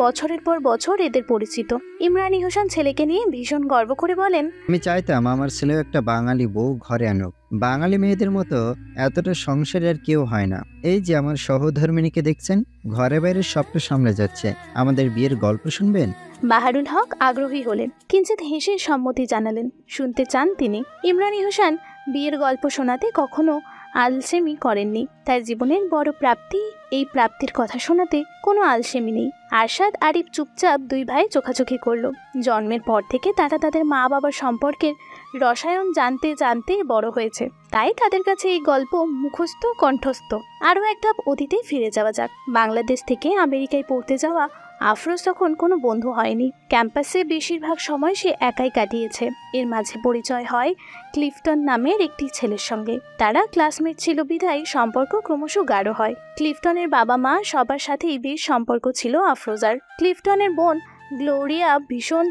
বছরের পর বছর এদের পরিচিত। ইমরান হোসেন ছেলেকে নিয়ে ভীষণ গর্ব করে বলেন, আমি চাইতাম আমার ছেলেও একটা বাঙালি বউ ঘরে আনুক। বাঙালি মেয়েদের মতো এতটা সংসারে আর কেউ হয় না। এই যে আমার সহধর্মিণীকে দেখছেন, ঘরে বাইরে সবটা সামলে যাচ্ছে। আমাদের বিয়ের গল্প শুনবেন? বাহারুল হক আগ্রহী হলেন, কিঞ্চিত হেসে সম্মতি জানালেন। শুনতে চান তিনি। ইমরান হোসেন বিয়ের গল্প শোনাতে কখনো আলসেমি করেননি। তার জীবনের বড় প্রাপ্তি, এই প্রাপ্তির কথা শোনাতে কোনো আলসেমি নেই। আরশাদ আরিফ চুপচাপ দুই ভাই চোখাচোখি করলো। জন্মের পর থেকে তারা তাদের মা বাবার সম্পর্কের রসায়ন জানতে জানতে বড় হয়েছে, তাই তাদের কাছে এই গল্প মুখস্থ কণ্ঠস্থ। আরও এক ধাপ অতীতে ফিরে যাওয়া যাক। বাংলাদেশ থেকে আমেরিকায় পড়তে যাওয়া আফরোজ তখন কোনো বন্ধু হয়নি। ক্যাম্পাসে বেশিরভাগ সময় সে একাই কাটিয়েছে। এর মাঝে পরিচয় হয় ক্লিফটন নামের একটি ছেলের সঙ্গে। তারা ক্লাসমেট ছিল বিধায় সম্পর্ক ক্রমশ গাঢ় হয়। ক্লিফটনের বাবা মা সবার সাথেই বেশ সম্পর্ক ছিল আফরোজার। ক্লিফটনের বোন গ্লোরিয়া ভীষণ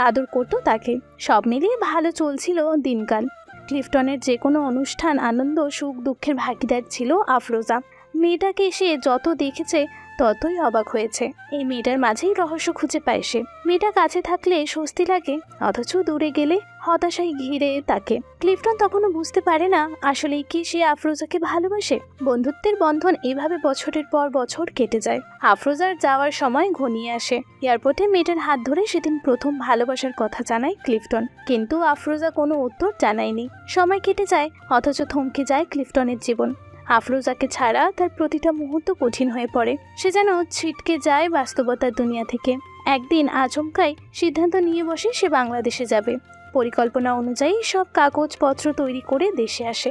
আদর করত তাকে। সব মিলিয়ে ভালো চলছিল দিনকাল। ক্লিফটনের যে কোনো অনুষ্ঠান, আনন্দ, সুখ দুঃখের ভাগিদার ছিল আফরোজা। মেয়েটাকে সে যত দেখেছে ততই অবাক হয়েছে। এই মেয়েটার মাঝেই রহস্য খুঁজে পায় সে। মেয়েটা কাছে থাকলে স্বস্তি লাগে, অথচ দূরে গেলে হতাশায় ঘিরে তাকে। ক্লিফটন তখনও বুঝতে পারে না আসলে কি সে আফরোজাকে ভালোবাসে। বন্ধুত্বের বন্ধন এভাবে বছরের পর বছর কেটে যায়। আফরোজার যাওয়ার সময় ঘনিয়ে আসে। এয়ারপোর্টে মেয়েটার হাত ধরে সেদিন প্রথম ভালোবাসার কথা জানায় ক্লিফটন, কিন্তু আফরোজা কোনো উত্তর জানায়নি। সময় কেটে যায়, অথচ থমকে যায় ক্লিফটনের জীবন। আফরোজাকে ছাড়া তার প্রতিটা মুহূর্ত কঠিন হয়ে পড়ে। সে যেন ছিটকে যায় বাস্তবতার দুনিয়া থেকে। একদিন আচমকাই সিদ্ধান্ত নিয়ে বসে সে বাংলাদেশে যাবে। পরিকল্পনা অনুযায়ী সব কাগজপত্র তৈরি করে দেশে আসে।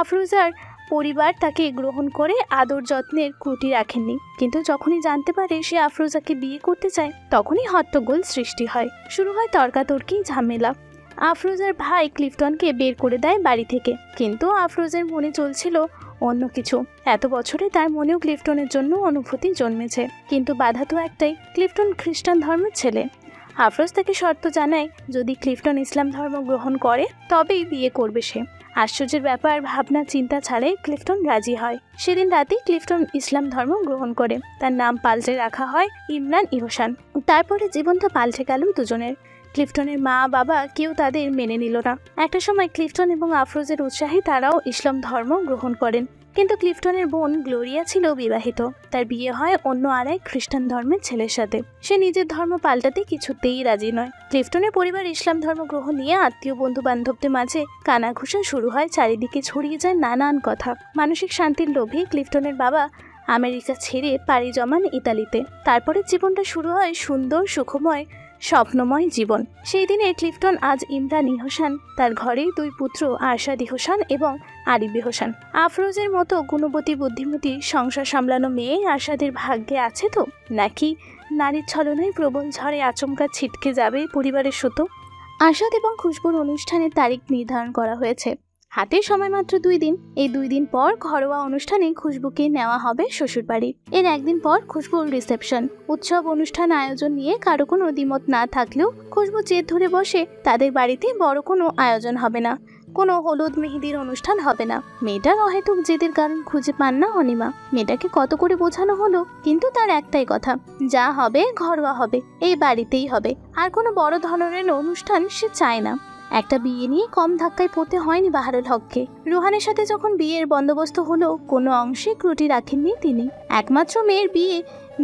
আফরোজার পরিবার তাকে গ্রহণ করে আদর যত্নের ত্রুটি রাখেননি, কিন্তু যখনই জানতে পারে সে আফরোজাকে বিয়ে করতে চায় তখনই হট্টগোল সৃষ্টি হয়। শুরু হয় তর্কাতর্কি, ঝামেলা। আফরোজার ভাই ক্লিফটনকে বের করে দেয় বাড়ি থেকে, কিন্তু আফরোজের মনে চলছিল অন্য কিছু। এত বছরে তার মনেও ক্লিফটনের জন্য অনুভূতি জন্মেছে, কিন্তু বাধা তো একটাই, ক্লিফটন খ্রিস্টান ধর্মের ছেলে। আফরোজ তাকে শর্ত জানায় যদি ক্লিফটন ইসলাম ধর্ম গ্রহণ করে তবেই বিয়ে করবে সে। আশ্চর্যের ব্যাপার, ভাবনা চিন্তা ছাড়াই ক্লিফটন রাজি হয়। সেদিন রাতেই ক্লিফটন ইসলাম ধর্ম গ্রহণ করে। তার নাম পাল্টে রাখা হয় ইমরান ইহসান। তারপরে জীবনটা পাল্টে গেল দুজনের। ক্লিফটনের মা বাবা কেউ তাদের মেনে নিল না। একটা সময় ক্লিফটন এবং আফরোজের উৎসাহে তারাও ইসলাম ধর্ম গ্রহণ করেন। কিন্তু ক্লিফটনের বোন গ্লোরিয়া ছিল বিবাহিত। তার বিয়ে হয় অন্য আরেক খ্রিস্টান ধর্মের ছেলের সাথে। সে নিজের ধর্ম পাল্টাতে কিছুতেই রাজি নয়। ক্লিফটনের পরিবার ইসলাম ধর্ম গ্রহণ নিয়ে আত্মীয় বন্ধু বান্ধবদের মাঝে কানাঘুষা শুরু হয়। চারিদিকে ছড়িয়ে যায় নানান কথা। মানসিক শান্তির লোভে ক্লিফটনের বাবা আমেরিকা ছেড়ে পাড়ি জমান ইতালিতে। তারপরে জীবনটা শুরু হয় সুন্দর, সুখময়, স্বপ্নময় জীবন। সেই দিনে ক্লিফটন আজ ইমরান ইহসান, তার ঘরে 2 পুত্র আরশাদ ইহসান এবং আরিফ ইহসান। আফরোজের মতো গুণবতী বুদ্ধিমতী সংসার সামলানো মেয়ে আরশাদের ভাগ্যে আছে তো, নাকি নারীর ছলনায় প্রবল ঝড়ে আচমকা ছিটকে যাবে পরিবারের সুতো? আরশাদ এবং খুশবুর অনুষ্ঠানের তারিখ নির্ধারণ করা হয়েছে। হাতে সময় মাত্র 2 দিন। এই 2 দিন পর ঘরোয়া অনুষ্ঠানে খুশবুকে নেওয়া হবে শ্বশুরবাড়ি। এর একদিন পর খুশবুর রিসেপশন। উৎসব অনুষ্ঠান আয়োজন নিয়ে কারো কোনো দ্বিমত না থাকলেও খুশবু জেদ ধরে বসে তাদের বাড়িতে বড় কোনো আয়োজন হবে না, কোনো হলুদ মেহেদির অনুষ্ঠান হবে না। মেয়েটার অহেতুক জেদের কারণ খুঁজে পান না অনিমা। মেয়েটাকে কত করে বোঝানো হলো, কিন্তু তার একটাই কথা, যা হবে ঘরোয়া হবে, এই বাড়িতেই হবে। আর কোনো বড় ধরনের অনুষ্ঠান সে চায় না। একটা বিয়ে নিয়ে কম ধাক্কায় পড়তে হয়নি বাহারুল হককে। রুহানের সাথে যখন বিয়ের বন্দোবস্ত হলো, কোনো অংশে ত্রুটি রাখেননি তিনি। একমাত্র মেয়ের বিয়ে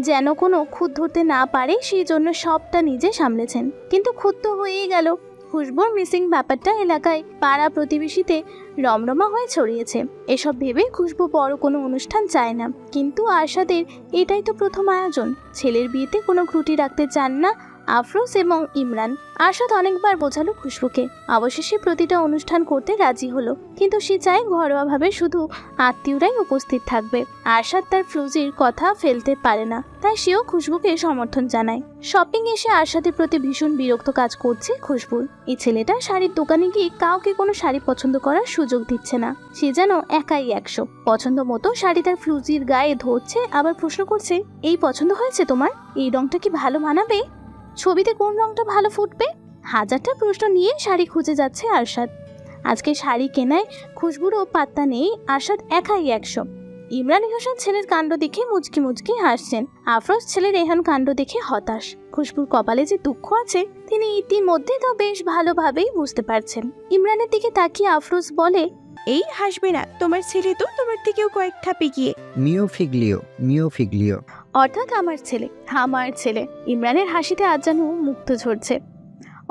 যেন কোনো খুঁত ধরতে না পারে সেই জন্য সবটা নিজে সামলেছেন। কিন্তু খুঁত তো হয়েই গেল। খুশবুর মিসিং ব্যাপারটা এলাকায় পাড়া প্রতিবেশীতে রমরমা হয়ে ছড়িয়েছে। এসব ভেবে খুশবু বড় কোনো অনুষ্ঠান চায় না। কিন্তু আরশাদের এটাই তো প্রথম আয়োজন। ছেলের বিয়েতে কোনো ত্রুটি রাখতে চান না আফরোজ এবং ইমরান। আরশাদ অনেকবার বোঝালো খুশবুকে। অবশেষে প্রতিটা অনুষ্ঠান করতে রাজি হলো, কিন্তু সে চায় ঘরোয়াভাবে শুধু আত্মীয়রাই উপস্থিত থাকবে। আরশাদ তার ফ্লুজির কথা ফেলতে পারে না, তাই সেও খুশবুকে সমর্থন জানায়। শপিং এসে আরশাদের প্রতি ভীষণ বিরক্ত কাজ করছে খুশবুর। এই ছেলেটা শাড়ির দোকানে গিয়ে কাউকে কোনো শাড়ি পছন্দ করার সুযোগ দিচ্ছে না। সে যেন একাই 100। পছন্দ মতো শাড়ি তার ফ্লুজির গায়ে ধরছে, আবার প্রশ্ন করছে, এই পছন্দ হয়েছে তোমার? এই রংটা কি ভালো মানাবে? ছবিতে কোন রংটা ভালো ফুটবে? হাজারটা প্রশ্ন নিয়ে শাড়ি খুঁজে যাচ্ছে আরশাদ। আজকে শাড়ি কেনায় খুশবুরও পাত্তা নেই। আরশাদ একাই 100। ইমরান ইহসান ছেলের কাণ্ড দেখে মুচকি মুচকি হাসছেন। আফরোজ ছেলের এহেন কাণ্ড দেখে হতাশ। খুশবুর কপালে যে দুঃখ আছে তিনি ইতিমধ্যে তো বেশ ভালোভাবেই বুঝতে পারছেন। ইমরানের দিকে তাকিয়ে আফরোজ বলে, এই হাসবে না, তোমার ছেলে তো তোমার থেকেও কয়েক ধাপ এগিয়ে। মিও ফিগলিও। অর্থাৎ আমার ছেলে। আমার ছেলে। ইমরানের হাসিতে আজ যেন মুক্ত ঝরছে।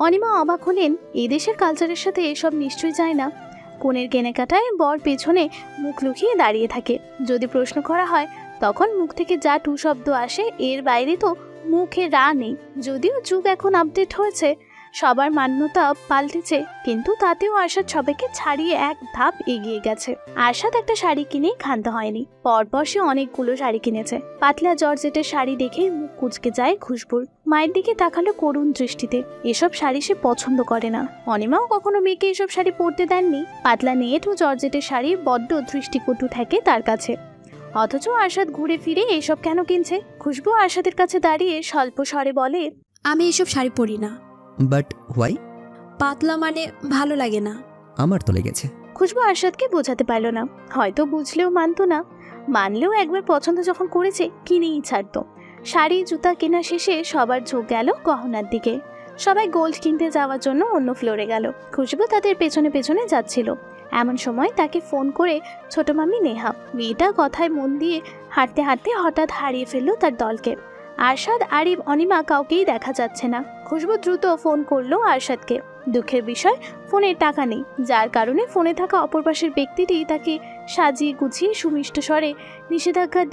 অনিমা অবাক হলেন। এই দেশের কালচারের সাথে এসব নিশ্চয়ই যায় না। কনের কেনাকাটায় বর পেছনে মুখ লুকিয়ে দাঁড়িয়ে থাকে। যদি প্রশ্ন করা হয় তখন মুখ থেকে যা টু শব্দ আসে, এর বাইরে তো মুখে রা নেই। যদিও যুগ এখন আপডেট হয়েছে, সবার মান্যতা পাল্টেছে, কিন্তু তাতেও আরশাদ সবাইকে ছাড়িয়ে এক ধাপ এগিয়ে গেছে। আরশাদ একটা শাড়ি কিনেই ক্ষান্ত হয়নি। পরপর সে অনেকগুলো শাড়ি কিনেছে। পাতলা জর্জেটের শাড়ি দেখে মুখ কুঁচকে যায় খুশবুর। মায়ের দিকে তাকালো করুণ দৃষ্টিতে। এসব শাড়ি সে পছন্দ করে না। অনিমাও কখনো মেয়েকে এসব শাড়ি পরতে দেননি। পাতলা নেট ও জর্জেটের শাড়ি বড্ড দৃষ্টিকটু থাকে তার কাছে। অথচ আরশাদ ঘুরে ফিরে এসব কেন কিনছে? খুশবু আরশাদের কাছে দাঁড়িয়ে স্বল্প স্বরে বলে, আমি এসব শাড়ি পরি না। But why? পাতলা মানে ভালো লাগে না। আমার তো লেগেছে। খুশবু আরশাদকে বোঝাতে পারল না। হয়তো বুঝলেও মানতো না। মানলেও একবার পছন্দ যখন করেছে কিনেই ছাড়তো। শাড়ি জুতা কেনা শেষে সবার ঝোঁক গেল গহনার দিকে। সবাই গোল্ড কিনতে যাওয়ার জন্য অন্য ফ্লোরে গেল। খুশবু তাদের পেছনে পেছনে যাচ্ছিল। এমন সময় তাকে ফোন করে ছোট মামি নেহা। মেয়েটা কথায় মন দিয়ে হাঁটতে হাঁটতে হঠাৎ হারিয়ে ফেললো তার দলকে। আরশাদ, আরিফ, অনিমা কাউকেই দেখা যাচ্ছে না। খুশবু দ্রুত ফোন করলো আরশাদকে। দুঃখের বিষয়, ফোনে টাকা নেই, যার কারণে ফোনে থাকা অপর পাশের ব্যক্তিটি তাকে সাজিয়ে গুছিয়ে সুমিষ্ট স্বরে নিষেধাজ্ঞা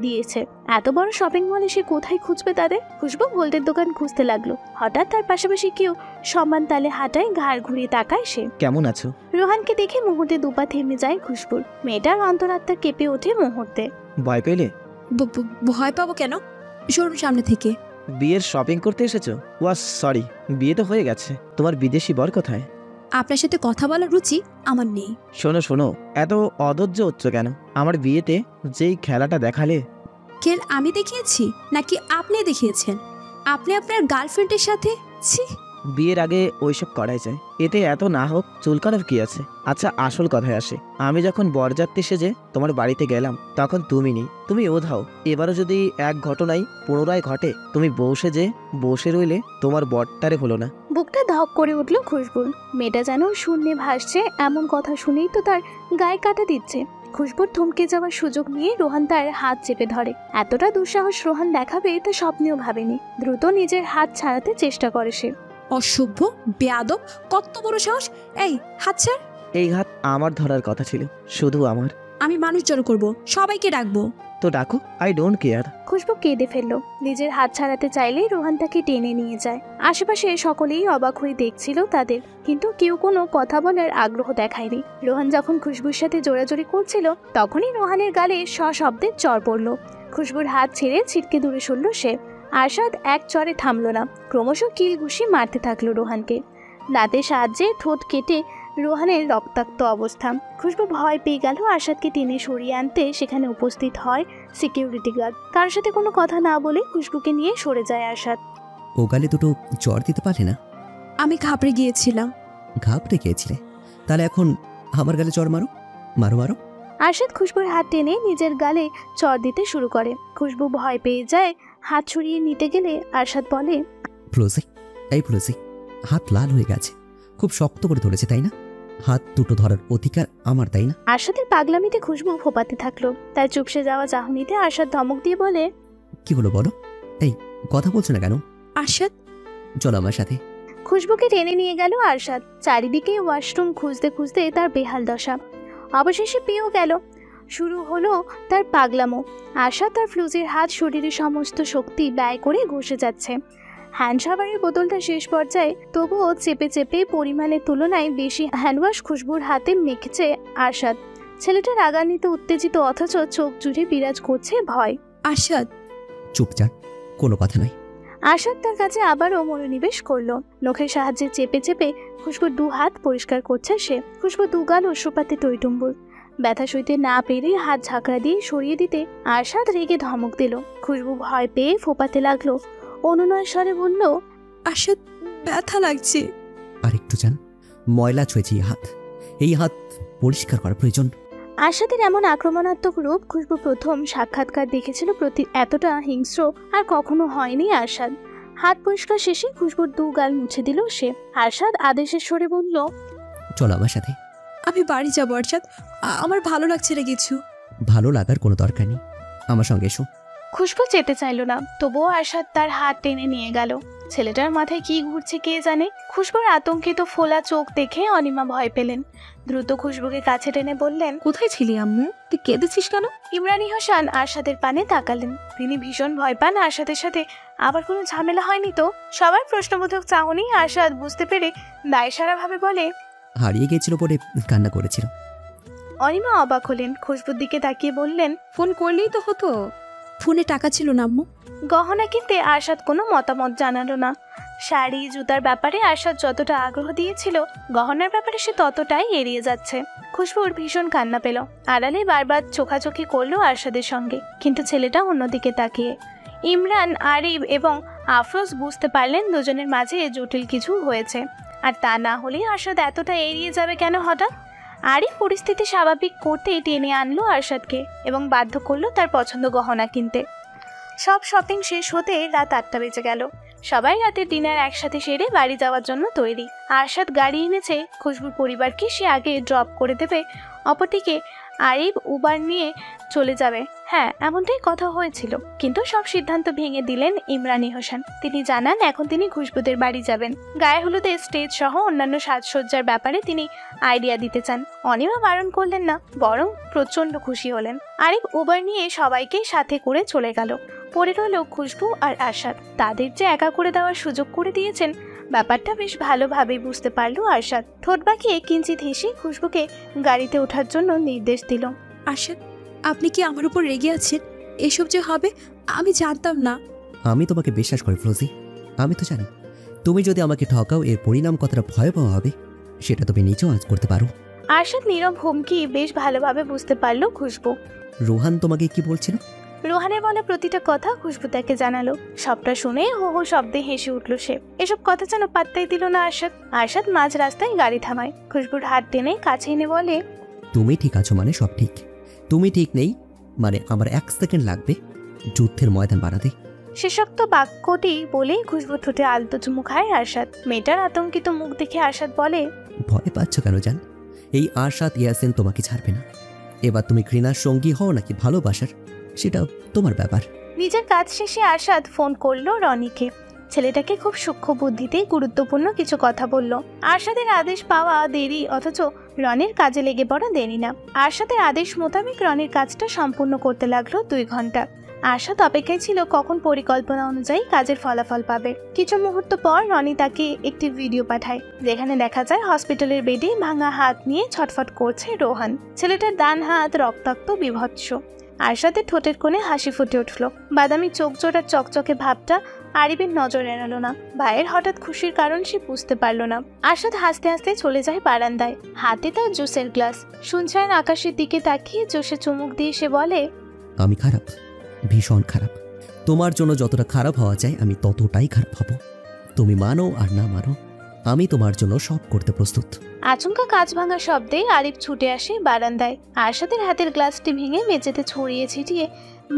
দিয়েছে। এত বড় শপিং মলে সে কোথায় খুঁজবে তাদের? খুশবু গোল্ডের দোকান খুঁজতে লাগলো। হঠাৎ তার পাশাপাশি কেউ সম্মান তালে হাঁটায়, ঘাড় ঘুরিয়ে তাকায় সে। কেমন আছো? রোহানকে দেখে মুহূর্তে দুপা থেমে যায় খুশবুর। মেয়েটার অন্তরাত্মা কেঁপে ওঠে মুহূর্তে। ভয় পেলে? ভয় পাবো কেন? সরুন সামনে থেকে। বিয়ের শপিং করতে এসেছো? ওয়া সরি, বিয়ে তো হয়ে গেছে। তোমার বিদেশি বর কোথায়? আপনার সাথে কথা বলার রুচি আমার নেই। শোনো শোনো, এত অধৈর্য হচ্ছ কেন? আমার বিয়েতে যেই খেলাটা দেখালে। খেল আমি দেখিয়েছি নাকি আপনি দেখিয়েছেন? আপনি আপনার গার্লফ্রেন্ডের সাথে? ছি, বিয়ের আগে ওইসব করাই যায়, এতে এত না হোক চুলকানোর কি আছে। আচ্ছা আসল কথায় আসে, আমি যখন বরযাত্রী সেজে তোমার বাড়িতে গেলাম তখন তুমি নেই, তুমি ওধাও। এবারও যদি এক ঘটনাই পুনরায় ঘটে, তুমি বসে রইলে তোমার বরটারে হলো না। বুকটা ধক করে উঠল খুশবুর। মেয়েটা যেন শূন্যে ভাসছে, এমন কথা শুনেই তো তার গায়ে কাটা দিচ্ছে। খুশবুর থমকে যাওয়ার সুযোগ নিয়ে রোহান তার হাত চেপে ধরে। এতটা দুঃসাহস রোহান দেখাবে তা স্বপ্নেও ভাবেনি। দ্রুত নিজের হাত ছাড়াতে চেষ্টা করে সে। অসভ্য, বেয়াদব, কত বড় সাহস! এই হাত ছাড়। এই হাত আমার ধরার কথা ছিল, শুধু আমার। আমি মানুষ জড়ো করবো, সবাইকে ডাকবো। তো ডাকো, আই ডোন্ট কেয়ার। খুশবু কেঁদে ফেললো। নিজের হাত ছাড়াতে চাইলেই রোহান তাকে টেনে নিয়ে যায়। আশেপাশে সকলেই অবাক হয়ে দেখছিল তাদের, কিন্তু কেউ কোনো কথা বলার আগ্রহ দেখায়নি। রোহান যখন খুশবুর সাথে জোরাজোরি করছিল তখনই রোহানের গালে সশব্দে চড় পড়ল। খুশবুর হাত ছেড়ে ছিটকে দূরে সরল সে। আরশাদ এক চড়ে থামল না, ক্রমশ কিল ঘুষি মারতে থাকলো রোহানকে। দাঁতের সাহায্যে ঠোঁট কেটে রোহানের রক্তাক্ত অবস্থা। খুশবু ভয় পেয়ে গেল। আরশাদকে টেনে সরিয়ে আনতে সেখানে উপস্থিত হয় সিকিউরিটি গার্ড। কারোর সাথে কোনো কথা না বলে খুশবুকে নিয়ে সরে যায় আরশাদ। ও গালে দুটো চড় দিতে পারলে না? আমি ঘাবড়ে গিয়েছিলাম। ঘাবড়ে গিয়েছিলে? তাহলে এখন আমার গালে চড় মারো, মারো মারো। আরশাদ খুশবুর হাত টেনে নিজের গালে চড় দিতে শুরু করে। খুশবু ভয় পেয়ে যায়। হাত ছড়িয়ে নিতে গেলে আরশাদ বলে, ফ্লোজি, এই ফ্লোজি, হাত লাল হয়ে গেছে, খুব শক্ত করে ধরেছে তাই না? হাত দুটো ধরার অধিকার আমার তাই না? আরশাদের পাগলামিতে খুশবু ফোপাতে থাকলো। তার চুপসে যাওয়া চাহনিতে আরশাদ ধমক দিয়ে বলে, কি হলো বলো? এই কথা বলছো না কেন? আরশাদ, চলো আমার সাথে। খুশবুকে টেনে নিয়ে গেল আরশাদ। চারিদিকে ওয়াশরুম খুঁজতে খুঁজতে তার বেহাল দশা। অবশেষে পেয়েও গেল। শুরু হলো তার পাগলামো। আরশাদ তার ফ্লুজের হাত শরীরের সমস্ত শক্তি ব্যয় করে ঘষে যাচ্ছে। হ্যান্ড শাওয়ারের বোতলটা শেষ পর্যায়ে, তবুও চেপে চেপে পরিমাণের তুলনায় বেশি হ্যান্ডওয়াশ খুশবুর হাতে মেখেছে আরশাদ। ছেলেটা রাগান্বিত, উত্তেজিত, অথচ চোখ জুড়ে বিরাজ করছে ভয়। আরশাদ, চুপচাপ, কোনো কথা নয়। আরশাদ তার কাছে আবারও মনোনিবেশ করলো। নখের সাহায্যে চেপে চেপে খুশবুর দু হাত পরিষ্কার করছে সে। খুশবু দুগাল অশ্রুপাতে টইটুম্বুর। ব্যথা সইতে না পেরে হাত ঝাঁকড়া দিয়ে সরিয়ে দিতে আরশাদ রেগে ধমক দিল। খুশবু ভয় পেয়ে ফোপাতে লাগলো। অনুনয় স্বরে বলল, আরশাদ, ব্যথা লাগছে। আর একটু যান, ময়লা ছুঁয়েছে এই হাত পরিষ্কার করা প্রয়োজন। আরশাদের এমন আক্রমণাত্মক রূপ খুশবু প্রথম সাক্ষাৎকার দেখেছিল। এতটা হিংস্র আর কখনো হয়নি আরশাদ। হাত পরিষ্কার শেষে খুশবুর দু গাল মুছে দিল সে। আরশাদ আদেশের স্বরে বলল, চলো আমার সাথে। আমি বাড়ি যাবো আরশাদ, আমার ভালো লাগছে না কিছু। ভালো লাগার কোনো দরকার নেই, আমার সঙ্গে এসো। খুশবু যেতে চাইল না, তবুও আরশাদ তার হাত টেনে নিয়ে গেল। ছেলেটার মাথায় কি ঘুরছে কে জানে। খুশবুর আতঙ্কিত ফোলা চোখ দেখে অনিমা ভয় পেলেন। দ্রুত খুশবুকে কাছে টেনে বললেন, কোথায় ছিলি আম্মু? তুই কেঁদেছিস কেন? ইমরানি হোসেন আরশাদের পানে তাকালেন। তিনি ভীষণ ভয় পান আরশাদের সাথে আবার কোনো ঝামেলা হয়নি তো। সবার প্রশ্নবোধক চাহনি আরশাদ বুঝতে পেরে দায়সারাভাবে বলে, হারিয়ে গিয়েছিল বলে কান্না করেছিল। অনিমা অবাক হলেন। খুশবুর দিকে তাকিয়ে বললেন, ফোন করলেই তো হতো। ফোনে টাকা ছিল না আম্মু। গহনা কিনতে আরশাদ কোনো মতামত জানালো না। শাড়ি জুতার ব্যাপারে আরশাদ যতটা আগ্রহ দিয়েছিল, গহনার ব্যাপারে সে ততটাই এড়িয়ে যাচ্ছে। খুশবুর ভীষণ কান্না পেল। আড়ালে বারবার চোখাচোখি করলো আরশাদের সঙ্গে, কিন্তু ছেলেটা অন্যদিকে তাকিয়ে। ইমরান, আরিফ এবং আফরোজ বুঝতে পারলেন দুজনের মাঝে জটিল কিছু হয়েছে। আর তা না হলে আরশাদ এতটা এড়িয়ে যাবে কেন হঠাৎ? আরিফ পরিস্থিতি স্বাভাবিক করতেই টেনে আনলো আরশাদকে এবং বাধ্য করলো তার পছন্দ গহনা কিনতে। সব শপিং শেষ হতে রাত 8টা বেজে গেল। সবাই রাতের ডিনার একসাথে সেরে বাড়ি যাওয়ার জন্য তৈরি। আরশাদ গাড়ি এনেছে। খুশবুর পরিবারকে সে আগে ড্রপ করে দেবে, অপরদিকে আরিফ উবার নিয়ে চলে যাবে। হ্যাঁ, এমনটাই কথা হয়েছিল, কিন্তু সব সিদ্ধান্ত ভেঙে দিলেন ইমরানি হোসেন। তিনি জানান এখন তিনি খুশবুদের বাড়ি যাবেন। গায়ে হলুদে স্টেজ সহ অন্যান্য সাজসজ্জার ব্যাপারে তিনি আইডিয়া দিতে চান। অনিমা বারণ করলেন না, বরং প্রচণ্ড খুশি হলেন। আরিফ উবার নিয়ে সবাইকে সাথে করে চলে গেল। পড়ে রইল খুশবু আর আরশাদ। তাদের যে একা করে দেওয়ার সুযোগ করে দিয়েছেন, ব্যাপারটা বেশ ভালোভাবেই বুঝতে পারল আরশাদ। ঠোঁট বাঁকিয়ে কিঞ্চিত হেসে খুশবুকে গাড়িতে ওঠার জন্য নির্দেশ দিল। আরশাদ, আপনি কি আমার উপর রেগে আছেন? এসব যে হবে আমি জানতাম না। আমি তোমাকে বিশ্বাস করি ফ্লোজি, আমি তো জানি তুমি যদি আমাকে ঠকাও এর পরিণাম কতটা ভয়াবহ হবে সেটা তুমি নিজেও আজ করতে পারো। আরশাদ নীরব হুমকি বেশ ভালোভাবে বুঝতে পারল খুশবু। রোহান তোমাকে কি বলছিল? রোহানের বলা প্রতিটা কথা খুশবু তাকে জানালো। সবটা শুনে হো হো শব্দে হেসে উঠল সে। এসব কথা যেন পাত্তাই দিল না আরশাদ। আরশাদ মাঝ রাস্তায় গাড়ি থামায়, খুশবুর হাত টেনে কাছে এনে বলে, তুমি ঠিক আছো মানে সব ঠিক, তুমি ঠিক নেই মানে আমার 1 সেকেন্ড লাগবে যুদ্ধের ময়দান বানাতে। শেষোক্ত বাক্যটি বলেই খুশবু ঠোঁটে আলতো চুমু খায় আরশাদ। মেয়েটার আতঙ্কিত মুখ দেখে আরশাদ বলে, ভয় পাচ্ছ কেন জান? এই আরশাদ ইয়াসিন তোমাকে ছাড়বে না। এবার তুমি ঘৃণার সঙ্গী হও নাকি ভালোবাসার, সেটা তোমার ব্যাপার। নিজের কাজ শেষে আরশাদ ফোন করলো রনিকে। ছেলেটাকে খুব সূক্ষ্ম বুদ্ধিতে গুরুত্বপূর্ণ কিছু কথা বলল। আরশাদের আদেশ পাওয়া দেরি, অথচ রনির কাজে লেগে পড়া দেরি না। আরশাদের আদেশ মোতাবেক রনির কাজটা সম্পূর্ণ করতে লাগলো 2 ঘন্টা। আরশাদ অপেক্ষায় ছিল কখন পরিকল্পনা অনুযায়ী কাজের ফলাফল পাবে। কিছু মুহূর্ত পর রনি তাকে একটি ভিডিও পাঠায়, যেখানে দেখা যায় হসপিটালের বেডে ভাঙা হাত নিয়ে ছটফট করছে রোহান। ছেলেটার ডান হাত রক্তাক্ত, বিভৎস। আরশাদের ঠোঁটের কোণে হাসি ফুটে উঠল। বাদামি চোখ জোড়ার চকচকে ভাবটা আরিফের নজর এড়ালো না। ভাইয়ের হঠাৎ খুশির কারণ সে বুঝতে পারল না। আরশাদ হাসতে হাসতে চলে যায় বারান্দায়, হাতে তার জুসের গ্লাস। শুনছেন আকাশের দিকে তাকিয়ে জোসে চুমুক দিয়ে সে বলে, আমি খারাপ, ভীষণ খারাপ। তোমার জন্য যতটা খারাপ হওয়া যায় আমি ততটাই খারাপ হব। তুমি মানো আর না মানো, আমি তোমার জন্য সব করতে প্রস্তুত। আচমকা কাঁচ ভাঙা শব্দে আরিফ ছুটে আসে বারান্দায়। আরশাদের হাতের গ্লাসটি ভেঙে মেঝেতে ছড়িয়ে ছিটিয়ে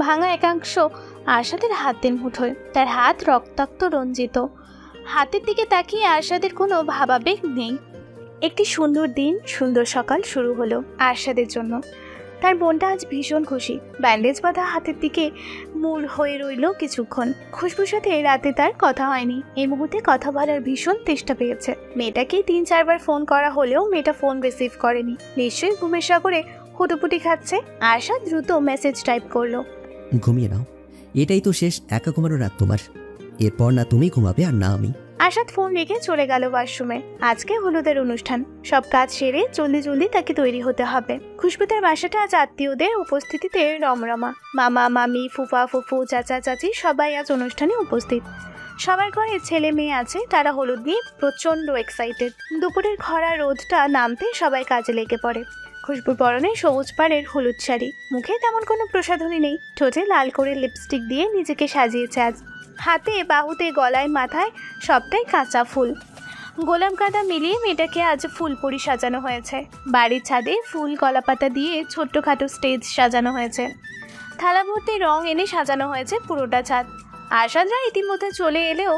ভাঙা একাংশ আরশাদের হাতের মুঠোয়। তার হাত রক্তাক্ত, রঞ্জিত। হাতের দিকে তাকিয়ে আরশাদের কোনো ভাবাবেগ নেই। একটি সুন্দর দিন, সুন্দর সকাল শুরু হলো আরশাদের জন্য। তার বোনটা আজ ভীষণ খুশি। ব্যান্ডেজ বাঁধা হাতের দিকে মূল হয়ে রইল কিছুক্ষণ। খুশবুর সাথে রাতে তার কথা হয়নি। এই মুহূর্তে কথা বলার ভীষণ চেষ্টা পেয়েছে। মেয়েটাকে 3-4 বার ফোন করা হলেও মেয়েটা ফোন রিসিভ করেনি। নিশ্চয়ই ঘুমের সাগরে হুটোপুটি খাচ্ছে। আরশাদ দ্রুত মেসেজ টাইপ করলো, ঘুমিয়ে নাও, এটাই তো শেষ একা ঘুমানোর রাত তোমার। এরপর না তুমি ঘুমাবে আর না আমি। আরশাদ ফোন রেখে চলে গেল ওয়াশরুমে। আজকে হলুদের অনুষ্ঠান, সব কাজ সেরে জলদি জলদি তাকে তৈরি হতে হবে। খুশবু তার বাসাটা আজ আত্মীয়দের উপস্থিতিতে রমরমা। মামা মামি, ফুফা ফুফু, চাচা চাচি সবাই আজ অনুষ্ঠানে উপস্থিত। সবার ঘরে ছেলে মেয়ে আছে, তারা হলুদ নিয়ে প্রচণ্ড এক্সাইটেড। দুপুরের খরা রোদটা নামতে সবাই কাজে লেগে পড়ে। খুশবুর পরনে সবুজ পাড়ের হলুদ শাড়ি, মুখে তেমন কোনো প্রসাধনী নেই, ঠোঁটে লাল করে লিপস্টিক দিয়ে নিজেকে সাজিয়েছে আজ। হাতে বাহুতে গলায় মাথায় সবটাই কাঁচা ফুল, গোলাপ গাঁদা মিলিয়ে মেয়েটাকে আজ ফুলপুরি সাজানো হয়েছে। বাড়ির ছাদে ফুল কলাপাতা দিয়ে ছোট্টখাটো স্টেজ সাজানো হয়েছে। থালা ভর্তি রং এনে সাজানো হয়েছে পুরোটা ছাদ। আরশাদরা ইতিমধ্যে চলে এলেও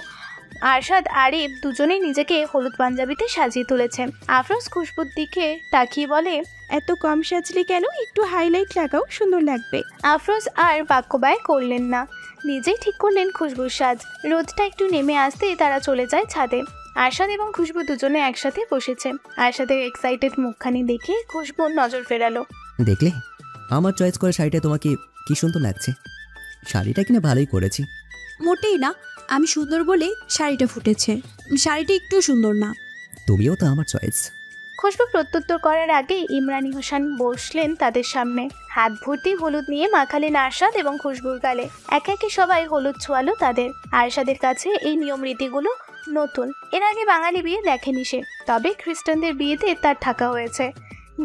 আরশাদ আরিফ দুজনেই নিজেকে হলুদ পাঞ্জাবিতে সাজিয়ে তুলেছে। আফরোজ খুশবুর দিকে তাকিয়ে বলে, এত কম সাজলি কেন? একটু হাইলাইট লাগাও, সুন্দর লাগবে। আফরোজ আর বাক্য ব্যয় করলেন না, নিজেই ঠিক করলেন খুশবুর সাজ। রোদটা একটু নেমে আসতেই তারা চলে যায় ছাদে। আরশাদ এবং খুশবু দুজনে একসাথে বসেছে। আরশাদের এক্সাইটেড মুখখানি দেখে খুশবু নজর ফেরালো। দেখলে আমার চয়েস করা শাড়িটা তোমাকে কি সুন্দর লাগছে। শাড়িটা কিনা ভালোই করেছি। মোটেই না, আমি সুন্দর বলে শাড়িটা ফুটেছে। শাড়িটা একটু সুন্দর না। তুমিও তো আমার চয়েস। খুশবু প্রত্যুত্তর করার আগে ইমরানি হোসেন বসলেন তাদের সামনে। হাত ভর্তি হলুদ নিয়ে মাখালেন আরশাদ এবং খুশবুর গালে। একে একে সবাই হলুদ ছোঁয়ালো তাদের। আরশাদের কাছে এই নিয়ম রীতিগুলো নতুন। এর আগে বাঙালি বিয়ে দেখেনি সে, তবে খ্রিস্টানদের বিয়েতে তার থাকা হয়েছে।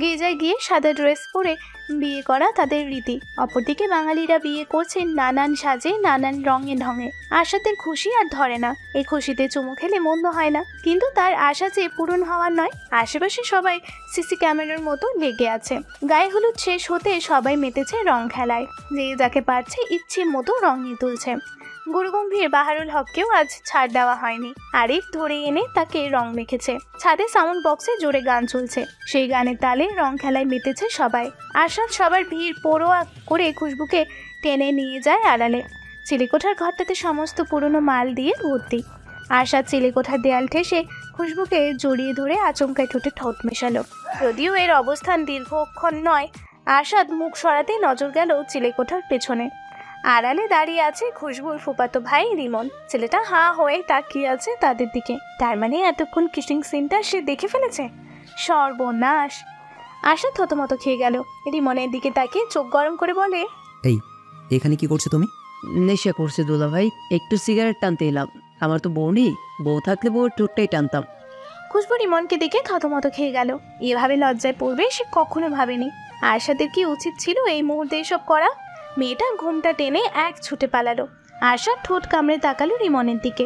গির্জায় গিয়ে সাদা ড্রেস পরে বিয়ে করা তাদের রীতি। অপরদিকে বাঙালিরা বিয়ে করছেন নানান সাজে, নানান রঙে ঢঙে। আশাদের খুশি আর ধরে না। এই খুশিতে চুমু খেলে মন্দ হয় না, কিন্তু তার আশা যে পূরণ হওয়ার নয়। আশেপাশে সবাই সিসি ক্যামেরার মতো লেগে আছে। গায়ে হলুদ শেষ হতে সবাই মেতেছে রং খেলায়। যে যাকে পারছে ইচ্ছে মতো রং নিয়ে তুলছে। গুরুগম্ভীর বাহারুল হককেও আজ ছাড় দেওয়া হয়নি। আরিফ ধরে এনে তাকে রং মেখেছে। ছাদে সাউন্ড বক্সে জোরে গান চলছে, সেই গানের তালে রং খেলায় মেতেছে সবাই। আরশাদ সবার ভিড় পরোয়া করে খুশবুকে টেনে নিয়ে যায় আড়ালে। চিলেকোঠার ঘরটাতে সমস্ত পুরনো মাল দিয়ে ভর্তি। আরশাদ চিলেকোঠার দেয়াল ঠেসে খুশবুকে জড়িয়ে ধরে আচমকায় ঠোঁটে ঠোঁট মেশালো। যদিও এর অবস্থান দীর্ঘক্ষণ নয়, আরশাদ মুখ সরাতে নজর গেল চিলেকোঠার পেছনে। আড়ালে দাঁড়িয়ে আছে খুশবুর ফুফাতো ভাই রিমন। ছেলেটা হাঁ হয়ে তাকিয়ে আছে তাদের দিকে। তার মানে এতক্ষণ কিসিং সিনটা সে দেখে ফেলেছে। সর্বনাশ! আশা থতমত খেয়ে গেল। রিমনের দিকে তাকিয়ে চোখ গরম করে বলে, এই এখানে কি করছো তুমি? নেশা করছে দুলা ভাই, একটু সিগারেট টানতে এলাম। আমার তো বউ নেই, বউ থাকলে বউর টুকটাই টানতাম। খুশবু রিমনকে দেখে থতমত খেয়ে গেল। এভাবে লজ্জায় পড়বে সে কখনো ভাবেনি। আরশাদের কি উচিত ছিল এই মুহূর্তে এসব করা? মেয়েটা ঘুমটা টেনে এক ছুটে পালালো। আরশাদ ঠোঁট কামড়ে তাকালো রিমনের দিকে,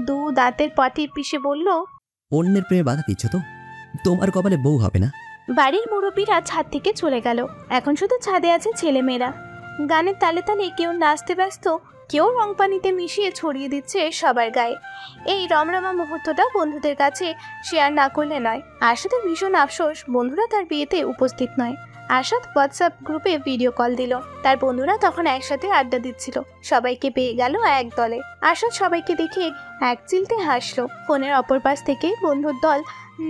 দু দাঁতের পটি পিষে বলল, অন্যের প্রেমে বাধা দিচ্ছ তো? তোমার কপালে বউ হবে না। বাড়ির মুরব্বীরা ছাদ থেকে চলে গেল। এখন শুধু ছাদে আছে ছেলেমেয়েরা। গানের তালে তালে কেউ নাচতে ব্যস্ত, কেউ রং পানিতে মিশিয়ে ছড়িয়ে দিচ্ছে সবার গায়ে। এই রমরমা মুহূর্তটা বন্ধুদের কাছে শেয়ার না করলে নয়। আরশাদের ভীষণ আফসোস বন্ধুরা তার বিয়েতে উপস্থিত নয়। আরশাদ হোয়াটসঅ্যাপ গ্রুপে ভিডিও কল দিল। তার বন্ধুরা তখন একসাথে আড্ডা দিচ্ছিল। সবাইকে পেয়ে গেল এক দলে। আরশাদ সবাইকে দেখে এক চিলতে হাসলো। ফোনের অপর পাশ থেকে বন্ধুর দল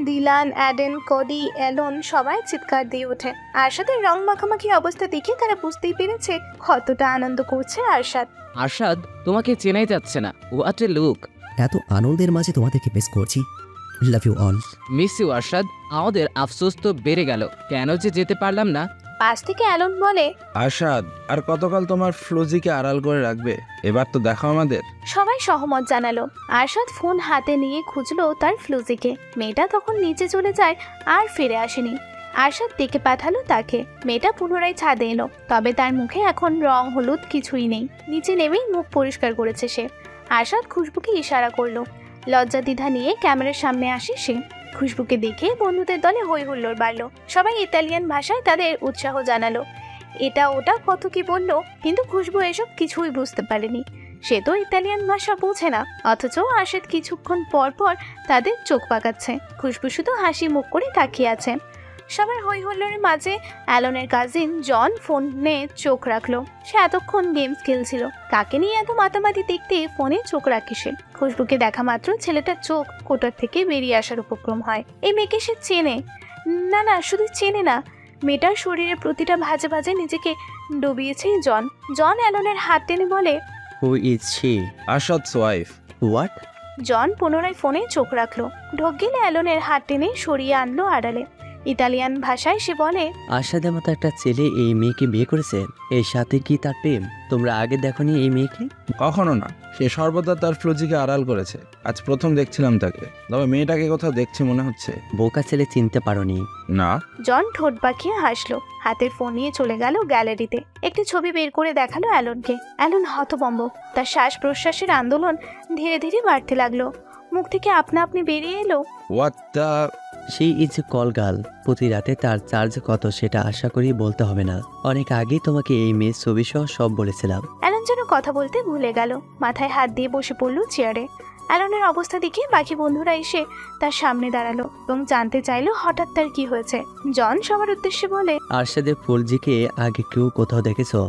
দিলান, অ্যাডেন, কডি, অ্যালন সবাই চিৎকার দিয়ে ওঠে। আরশাদের রং মাখামাখি অবস্থা দেখে তারা বুঝতেই পেরেছে কতটা আনন্দ করছে আরশাদ। আরশাদ, তোমাকে চেনাই যাচ্ছে না। What a look! এত আনন্দের মাঝে তোমাদেরকে মিস করছি। Love you all. Miss you Arshad. আমাদের আফসোস তো বেড়ে গেল, কেন যে যেতে পারলাম না। পাশ থেকে অ্যালন বলে, আরশাদ, আর কতকাল তোমার ফ্লুজিকে আড়াল করে রাখবে? এবার তো দেখো আমাদের। সবাই সহমত জানালো। আরশাদ ফোন হাতে নিয়ে খুঁজলো তার ফ্লুজিকে। মেয়েটা তখন নিচে চলে যায় আর ফিরে আসেনি। আরশাদ ডেকে পাঠালো তাকে। মেয়েটা পুনরায় ছাদে এলো, তবে তার মুখে এখন রং হলুদ কিছুই নেই। নিচে নেমেই মুখ পরিষ্কার করেছে সে। আরশাদ খুশবুকে ইশারা করলো। লজ্জা দ্বিধা নিয়ে ক্যামেরার সামনে আসে সে। খুশবুকে দেখে বন্ধুদের দলে হই হুল্লোড় বাড়লো। সবাই ইতালিয়ান ভাষায় তাদের উৎসাহ জানালো। এটা ওটা কত কি বলল, কিন্তু খুশবু এসব কিছুই বুঝতে পারেনি। সে তো ইতালিয়ান ভাষা বোঝে না, অথচ আরশাদ কিছুক্ষণ পর পর তাদের চোখ পাকাচ্ছে। খুশবু শুধু হাসি মুখ করে তাকিয়ে আছে। সবার হই হুল্লোড়ের মাঝে অ্যালনের কাজিন জন ফোনে চোখ রাখলো। সে এতক্ষণ গেমস খেলছিল। কাকে নিয়ে এত মাতামাতি দেখতে ফোনে চোখ রাখে সে। খুশবুকে দেখা মাত্র ছেলেটার চোখ কোটার থেকে বেরিয়ে আসার উপক্রম হয়। এই মেয়েকে সে চেনে না, না শুধু চেনে না, মেয়েটার শরীরের প্রতিটা ভাজে ভাজে নিজেকে ডুবিয়েছে জন। জন অ্যালনের হাত টেনে বলে, who is she? Arshad's wife. What? John পুনরায় ফোনে চোখ রাখলো। ঢোক গেলে অ্যালনের হাত টেনে সরিয়ে আনলো আড়ালে। ইতালিয়ান ভাষায় সে বলে, আরশাদের মতো একটা ছেলে এই মেয়েকে বিয়ে করেছে, এর সাথে কি তার প্রেম? তোমরা আগে দেখোনি এই মেয়েকে? কখনো না, সে সর্বদা তার ফ্লুজিকে আড়াল করেছে। আজ প্রথম দেখছিলাম তাকে, তবে মেয়েটাকে কোথাও দেখছি মনে হচ্ছে। বোকা ছেলে চিনতে পারোনি? না। জন ঠোঁট বাঁকিয়ে হাসলো। হাতের ফোন নিয়ে চলে গেল গ্যালারিতে। একটি ছবি বের করে দেখালো অ্যালনকে। অ্যালন হতভম্ব। তার শ্বাস প্রশ্বাসের আন্দোলন ধীরে ধীরে বাড়তে লাগলো। মুখ থেকে আপনা আপনি বেরিয়ে এলো, হোয়াট দ্য? সেই ইজ কল গার্ল। প্রতি রাতে তার চার্জ কত সেটা আশা করি বলতে হবে না। অনেক আগেই তোমাকে এই মেয়ের ছবি সহ সব বলেছিলাম। অ্যালন যেন কথা বলতে ভুলে গেল। মাথায় হাত দিয়ে বসে পড়ল চেয়ারে। অ্যালনের অবস্থা দেখে বাকি বন্ধুরা এসে তার সামনে দাঁড়ালো এবং জানতে চাইলো হঠাৎ তার কি হয়েছে। জন সবার উদ্দেশ্যে বলে, আরশাদের ফুলজিকে আগে কেউ কোথাও দেখেছো?